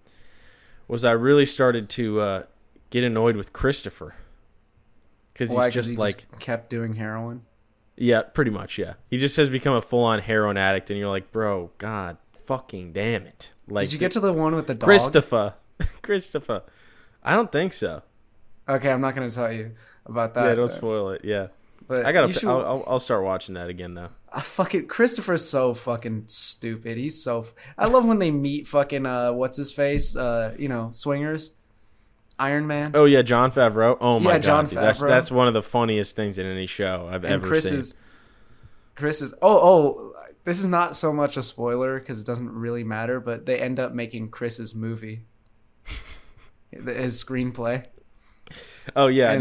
was I really started to get annoyed with Christopher. Because he's just kept doing heroin. Yeah, pretty much, yeah. He just has become a full-on heroin addict, and you're like, bro, god fucking damn it. Like, did you get to the one with the dog? Christopher. I don't think so. Okay, I'm not going to tell you about that. Yeah, don't spoil it, yeah. But I'll start watching that again, though. Christopher's so fucking stupid. He's I love when they meet fucking, what's-his-face, swingers. Iron Man. Oh yeah, Jon Favreau. Oh my god, Jon dude. Favreau. That's one of the funniest things in any show I've ever seen. Chris is. Oh, this is not so much a spoiler because it doesn't really matter. But they end up making Chris's movie, his screenplay. Oh yeah,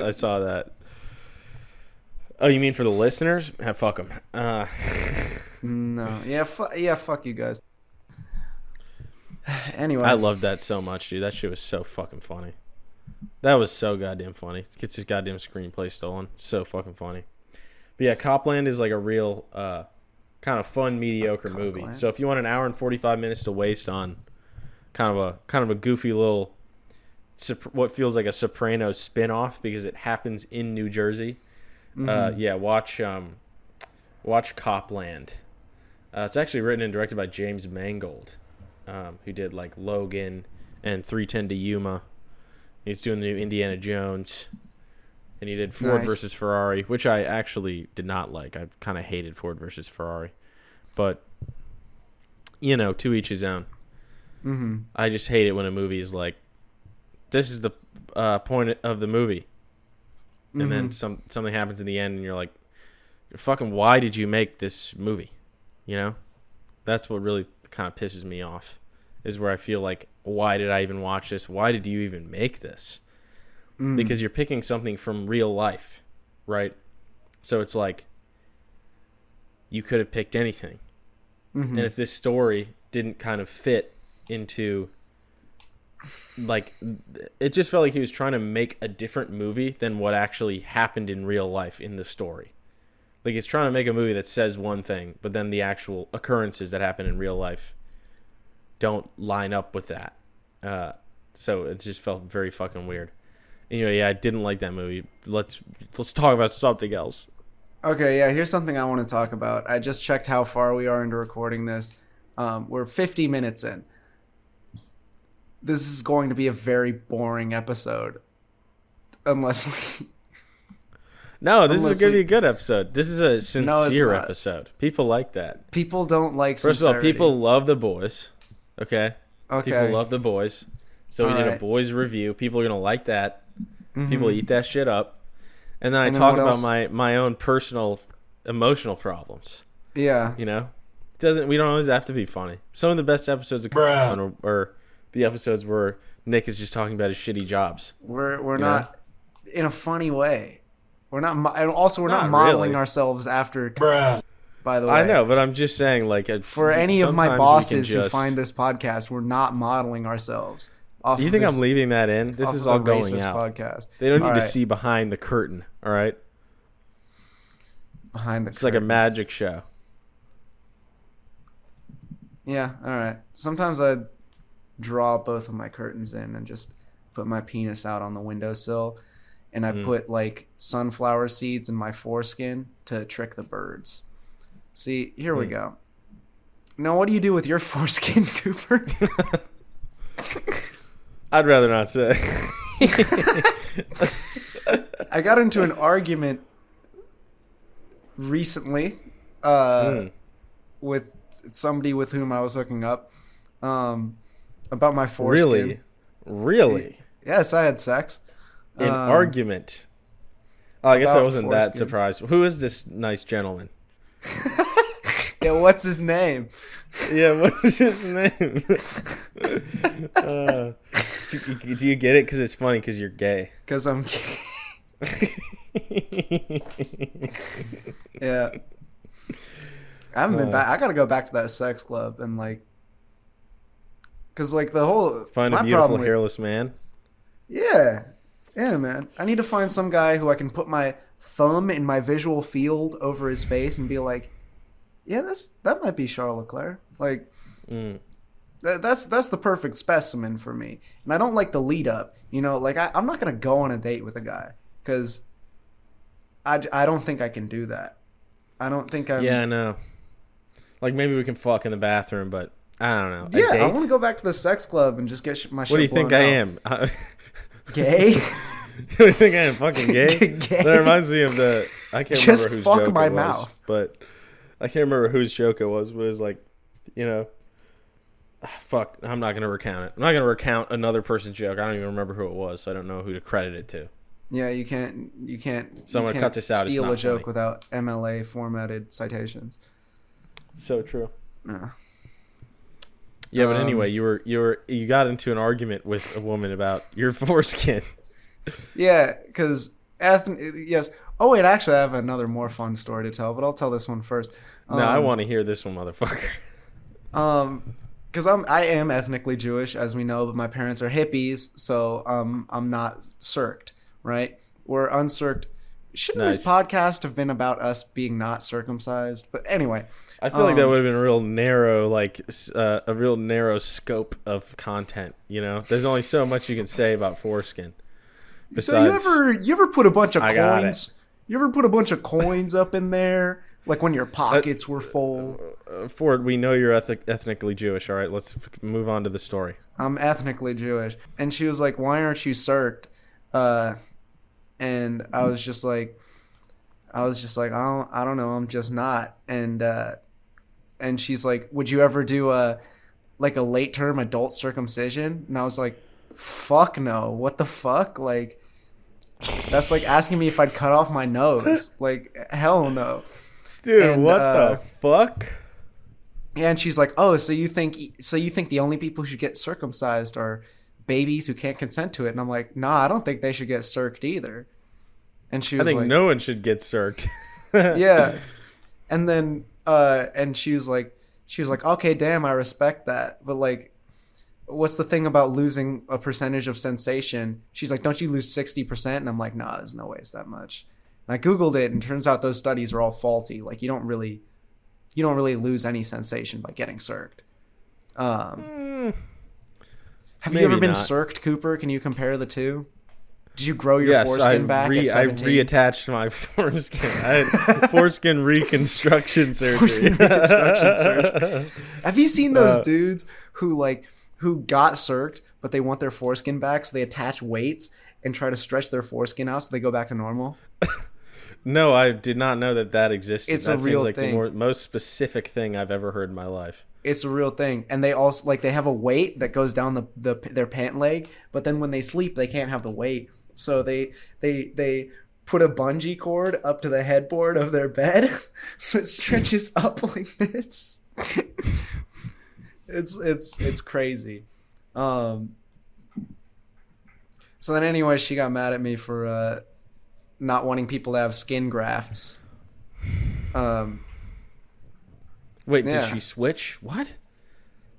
I saw that. Oh, you mean for the listeners? Fuck them. No, fuck you guys. Anyway, I loved that so much, dude. That shit was so fucking funny. That was so goddamn funny. Gets his goddamn screenplay stolen. So fucking funny. But yeah, Copland is like a real kind of fun, mediocre movie. So if you want an hour and 45 minutes to waste on kind of a goofy little what feels like a Sopranos spin-off because it happens in New Jersey, watch Copland. It's actually written and directed by James Mangold. Who did like Logan and 3:10 to Yuma. He's doing the new Indiana Jones. And he did Ford versus Ferrari, which I actually did not like. I kind of hated Ford versus Ferrari. But, to each his own. Mm-hmm. I just hate it when a movie is like, this is the point of the movie. And then something happens in the end and you're like, fucking why did you make this movie? That's what really kind of pisses me off. Is where I feel like, why did I even watch this? Why did you even make this? Because you're picking something from real life, right? So it's like, you could have picked anything. And if this story didn't kind of fit into, like, it just felt like he was trying to make a different movie than what actually happened in real life in the story. Like, he's trying to make a movie that says one thing, but then the actual occurrences that happen in real life don't line up with that. So it just felt very fucking weird. Anyway, yeah, I didn't like that movie. Let's talk about something else. Okay, yeah, here's something I want to talk about. I just checked how far we are into recording this. We're 50 minutes in. This is going to be a very boring episode. Unless... No, this is going to be a good episode. This is a sincere episode. People like that. People don't like sincerity. First of all, people love The Boys. Okay? Okay. People love The Boys. So we did a Boys review. People are going to like that. People eat that shit up. And then I talk about my own personal emotional problems. Yeah. We don't always have to be funny. Some of the best episodes are the episodes where Nick is just talking about his shitty jobs. We're not in a funny way. We're not modeling really ourselves after. By the way, I know, but I'm just saying, like, for any of my bosses who find this podcast, we're not modeling ourselves. You think I'm leaving that in? This is all going out. Podcast. They don't need to see behind the curtain. All right. Behind the It's like a magic show. Yeah. All right. Sometimes I draw both of my curtains in and just put my penis out on the windowsill, and I put like sunflower seeds in my foreskin to trick the birds. See, here we go. Now, what do you do with your foreskin, Cooper? I'd rather not say. I got into an argument recently with somebody with whom I was hooking up about my foreskin. Really? Yes, I had sex. An argument. Oh, I guess I wasn't that surprised. Who is this nice gentleman? Yeah, what's his name? Yeah, what's his name? Do you get it? Because it's funny because you're gay. Because I'm gay. Yeah. I haven't been back. I got to go back to that sex club and like... Because like the whole... Find a beautiful hairless man? Yeah. Yeah, man. I need to find some guy who I can put my thumb in my visual field over his face and be like, yeah, that might be Charles Leclerc. Like, that's the perfect specimen for me. And I don't like the lead up. You know, like I'm not gonna go on a date with a guy because I don't think I can do that. I don't think I'm. Yeah, I know. Like maybe we can fuck in the bathroom, but I don't know. Yeah, I want to go back to the sex club and just get my shit. What do you think I out. am? Gay? What do you think I am? Fucking gay? Gay? That reminds me of the. I can't Just remember whose fuck joke my it was, mouth. but I can't remember whose joke it was. But it was like, you know, fuck. I'm not gonna recount it. I'm not gonna recount another person's joke. I don't even remember who it was, so I don't know who to credit it to. Yeah, you can't. So I'm gonna cut this out. Steal It's not a joke funny. without MLA formatted citations. So true. Yeah. Yeah, but anyway, you got into an argument with a woman about your foreskin. Yeah, because yes. Oh wait, actually, I have another more fun story to tell, but I'll tell this one first. No, I want to hear this one, motherfucker. Because I am ethnically Jewish, as we know, but my parents are hippies, so I'm not circed, right? We're uncirced. Shouldn't this podcast have been about us being not circumcised? But anyway, I feel like that would have been a real narrow, like a real narrow scope of content. You know, there's only so much you can say about foreskin. Besides, so you ever put a bunch of I got coins? You ever put a bunch of coins up in there, like when your pockets were full? Ford, we know you're ethnically Jewish. All right, let's move on to the story. I'm ethnically Jewish, and she was like, "Why aren't you circed?" And I was just like, I don't know, I'm just not. And she's like, "Would you ever do a late term adult circumcision?" And I was like, "Fuck no! What the fuck? Like, that's like asking me if I'd cut off my nose. Like, hell no, Dude. And, what the fuck?" Yeah, and she's like, "Oh, so you think the only people who should get circumcised are babies who can't consent to it?" And I'm like, "Nah, I don't think they should get circed either." And she was I think like, no one should get circed. yeah. And then and she was like, "Okay, damn, I respect that. But like, what's the thing about losing a percentage of sensation?" She's like, "Don't you lose 60%?" And I'm like, "Nah, there's no way it's that much." And I Googled it, and it turns out those studies are all faulty. Like, you don't really lose any sensation by getting circed. Have you ever been circed, Cooper? Can you compare the two? Did you grow your foreskin back at 17? I reattached my foreskin. I had foreskin reconstruction surgery. Have you seen those dudes who got circed, but they want their foreskin back, so they attach weights and try to stretch their foreskin out so they go back to normal? No, I did not know that existed. It's that a real seems like thing. The most specific thing I've ever heard in my life. It's a real thing. And they also they have a weight that goes down their pant leg, but then when they sleep they can't have the weight. So they put a bungee cord up to the headboard of their bed so it stretches up like this. It's crazy. So then anyway, she got mad at me for not wanting people to have skin grafts. Wait, yeah. did she switch? What?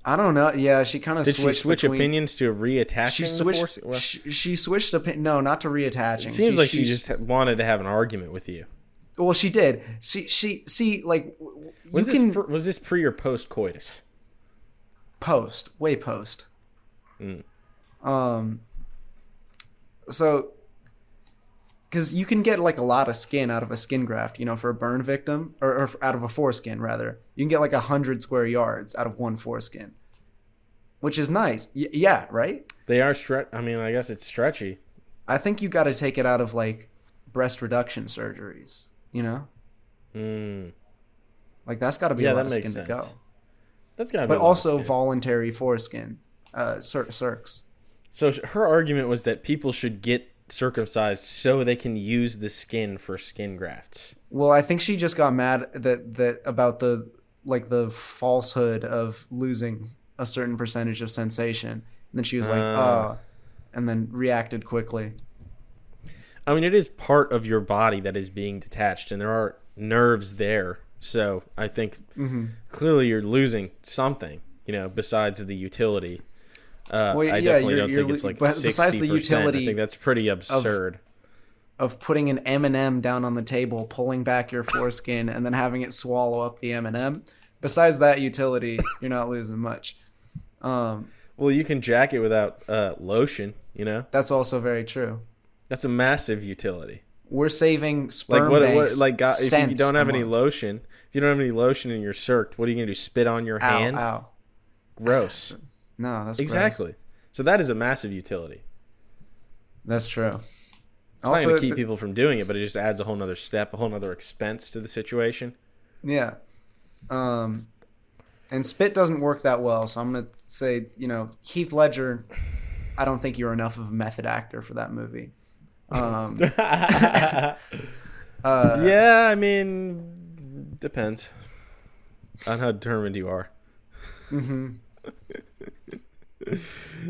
I don't know. Yeah, she kind of switched. Did she switch opinions to reattaching She the switched. foreskin? Well, She switched opinion. No, not to reattaching. it seems like she just wanted to have an argument with you. Well, she did. She like. Was this pre or post coitus? Way post. So, because you can get like a lot of skin out of a skin graft, you know, for a burn victim, or out of a foreskin rather. You can get like 100 square yards out of one foreskin, which is nice. Yeah, right. They are I mean, I guess it's stretchy. I think you got to take it out of like breast reduction surgeries. You know. Like that's got to be a lot of skin to go. That's got to be. But also voluntary foreskin, circs. So her argument was that people should get circumcised so they can use the skin for skin grafts. Well, I think she just got mad that about the falsehood of losing a certain percentage of sensation, and then she was like, "Oh," and then reacted quickly. I mean, it is part of your body that is being detached, and there are nerves there. So I think clearly you're losing something, you know, besides the utility. I definitely don't think it's like 60%. Besides the utility I think that's pretty absurd. Of putting an M&M down on the table, pulling back your foreskin, and then having it swallow up the M&M. Besides that utility, you're not losing much. Well, you can jack it without lotion, you know? That's also very true. That's a massive utility. We're saving sperm banks if you don't have any lotion, if you don't have any lotion and you're circed, what are you going to do, spit on your hand? Ow. Gross. No, that's exactly. Gross. So that is a massive utility. That's true. It's not going to keep people from doing it, but it just adds a whole nother step, a whole nother expense to the situation. Yeah. And spit doesn't work that well, so I'm going to say, Heath Ledger, I don't think you're enough of a method actor for that movie. Yeah, I mean, depends on how determined you are. Mm-hmm.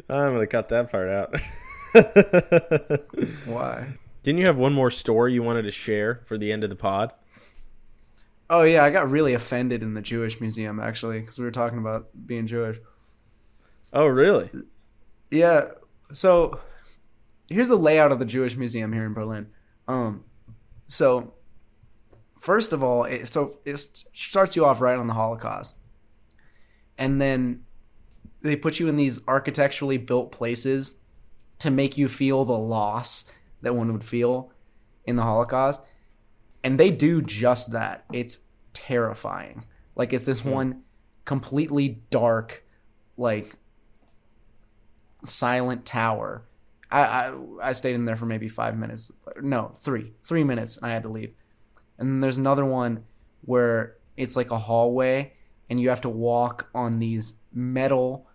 I'm going to cut that part out. Why? Didn't you have one more story you wanted to share for the end of the pod? Oh, yeah, I got really offended in the Jewish museum, actually, because we were talking about being Jewish. Oh, really? Yeah, so here's the layout of the Jewish museum here in Berlin. So first of all, it starts you off right on the Holocaust. And then they put you in these architecturally built places to make you feel the loss that one would feel in the Holocaust. And they do just that. It's terrifying. Like, it's this one completely dark, like, silent tower. I stayed in there for maybe 5 minutes. No, 3 minutes, and I had to leave. And then there's another one where it's like a hallway, and you have to walk on these metal,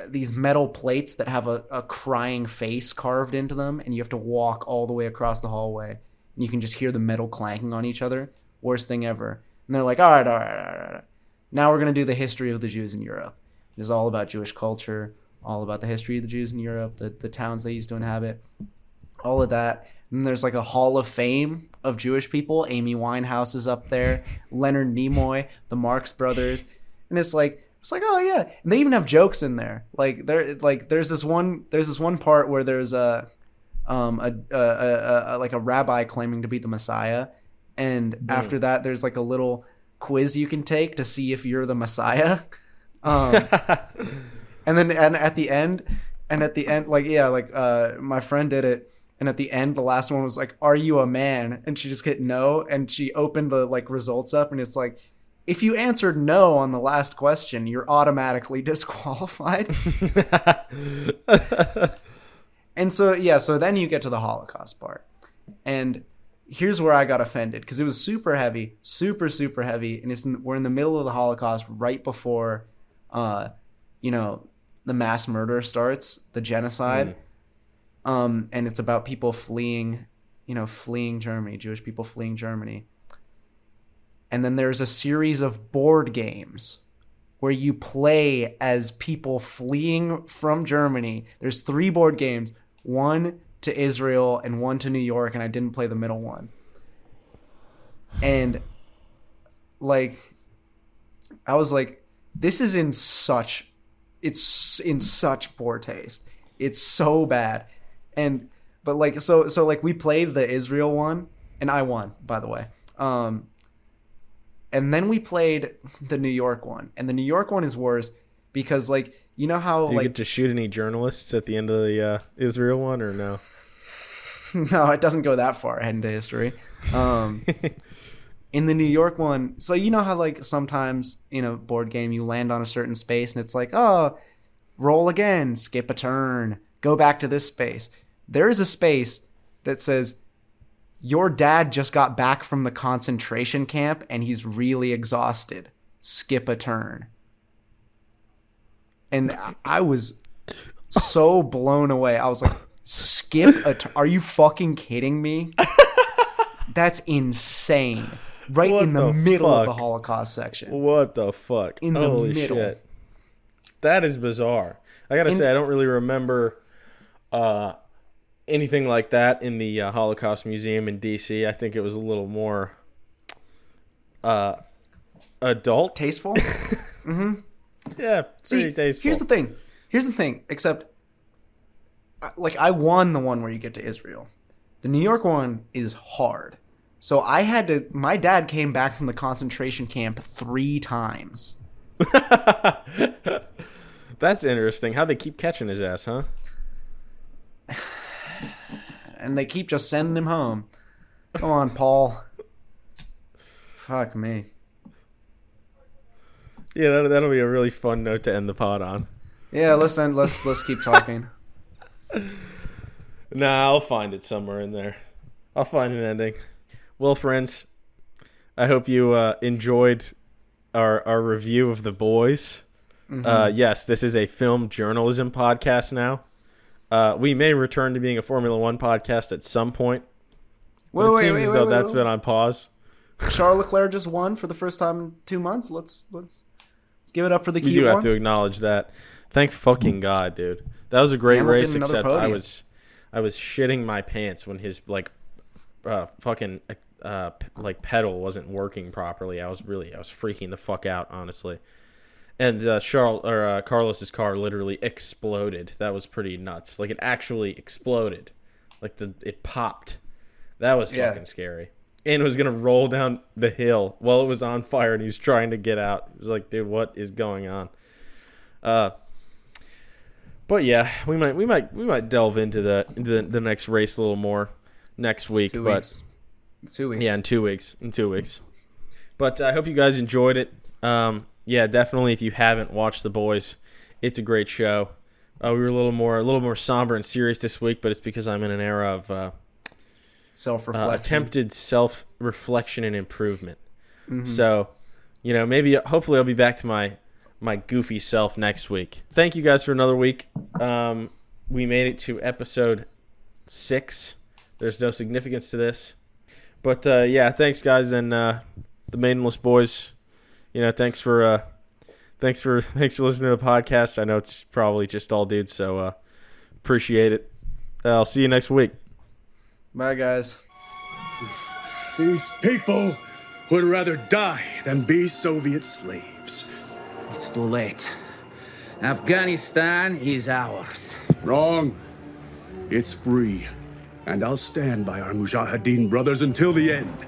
these metal plates that have a crying face carved into them, and you have to walk all the way across the hallway, and you can just hear the metal clanking on each other. Worst thing ever. And they're like, all right. Now we're going to do the history of the Jews in Europe. It is all about Jewish culture, all about the history of the Jews in Europe, the towns they used to inhabit, all of that. And there's like a hall of fame of Jewish people. Amy Winehouse is up there, Leonard Nimoy, the Marx Brothers. And it's like, oh yeah. And they even have jokes in there. There's this one part where there's a rabbi claiming to be the Messiah. And after that, there's like a little quiz you can take to see if you're the Messiah. And at the end, my friend did it. And at the end, the last one was like, "Are you a man?" And she just hit no. And she opened the results up, and it's like, if you answered no on the last question, you're automatically disqualified. And so then you get to the Holocaust part. And here's where I got offended, because it was super heavy, super, super heavy. And we're in the middle of the Holocaust, right before, the mass murder starts, the genocide. And it's about people fleeing Germany, Jewish people fleeing Germany. And then there's a series of board games where you play as people fleeing from Germany. There's 3 board games, one to Israel and one to New York, and I didn't play the middle one. And I was like, this is in such poor taste. It's so bad. But we played the Israel one, and I won, by the way. And then we played the New York one, and the New York one is worse because how do you get to shoot any journalists at the end of the Israel one, or no? No, it doesn't go that far ahead into history. In the New York one, so how sometimes in a board game you land on a certain space and it's like, oh, roll again, skip a turn, go back to this space. There is a space that says, your dad just got back from the concentration camp and he's really exhausted. Skip a turn. And I was so blown away. I was like, skip a turn? Are you fucking kidding me? That's insane. Right in the middle of the Holocaust section. What the fuck? In the middle. Shit. That is bizarre. I gotta say, I don't really remember anything like that in the Holocaust Museum in D.C. I think it was a little more adult. Tasteful? Mm-hmm. Yeah, pretty tasteful. Here's the thing. Here's the thing, except, like, I won the one where you get to Israel. The New York one is hard. So my dad came back from the concentration camp 3 times. That's interesting. How they keep catching his ass, huh? And they keep just sending him home. Come on, Paul. Fuck me. Yeah, that'll be a really fun note to end the pod on. Yeah, let's keep talking. Nah, I'll find it somewhere in there. I'll find an ending. Well, friends, I hope you enjoyed our review of The Boys. Mm-hmm. Yes, this is a film journalism podcast now. We may return to being a Formula One podcast at some point. It seems as though that's been on pause. Charles Leclerc just won for the first time in 2 months. Let's give it up for the key one. You do have to acknowledge that. Thank fucking God, dude. That was a great race. Except I was shitting my pants when his fucking pedal wasn't working properly. I was freaking the fuck out, honestly. And Carlos's car literally exploded. That was pretty nuts. Like, it actually exploded. Like, it popped. That was fucking scary. And it was going to roll down the hill while it was on fire, and he was trying to get out. It was like, dude, what is going on? But yeah, we might delve into the next race a little more next week. 2 weeks. 2 weeks. Yeah, in 2 weeks. In 2 weeks. But I hope you guys enjoyed it. Yeah, definitely. If you haven't watched The Boys, it's a great show. We were a little more somber and serious this week, but it's because I'm in an era of attempted self-reflection and improvement. Mm-hmm. So, hopefully I'll be back to my goofy self next week. Thank you guys for another week. We made it to episode 6. There's no significance to this. But, thanks, guys, and the Maidenless Boys. Thanks for listening to the podcast. I know it's probably just all dudes, so appreciate it. I'll see you next week. Bye, guys. These people would rather die than be Soviet slaves. It's too late. Afghanistan is ours. Wrong. It's free. And I'll stand by our Mujahideen brothers until the end.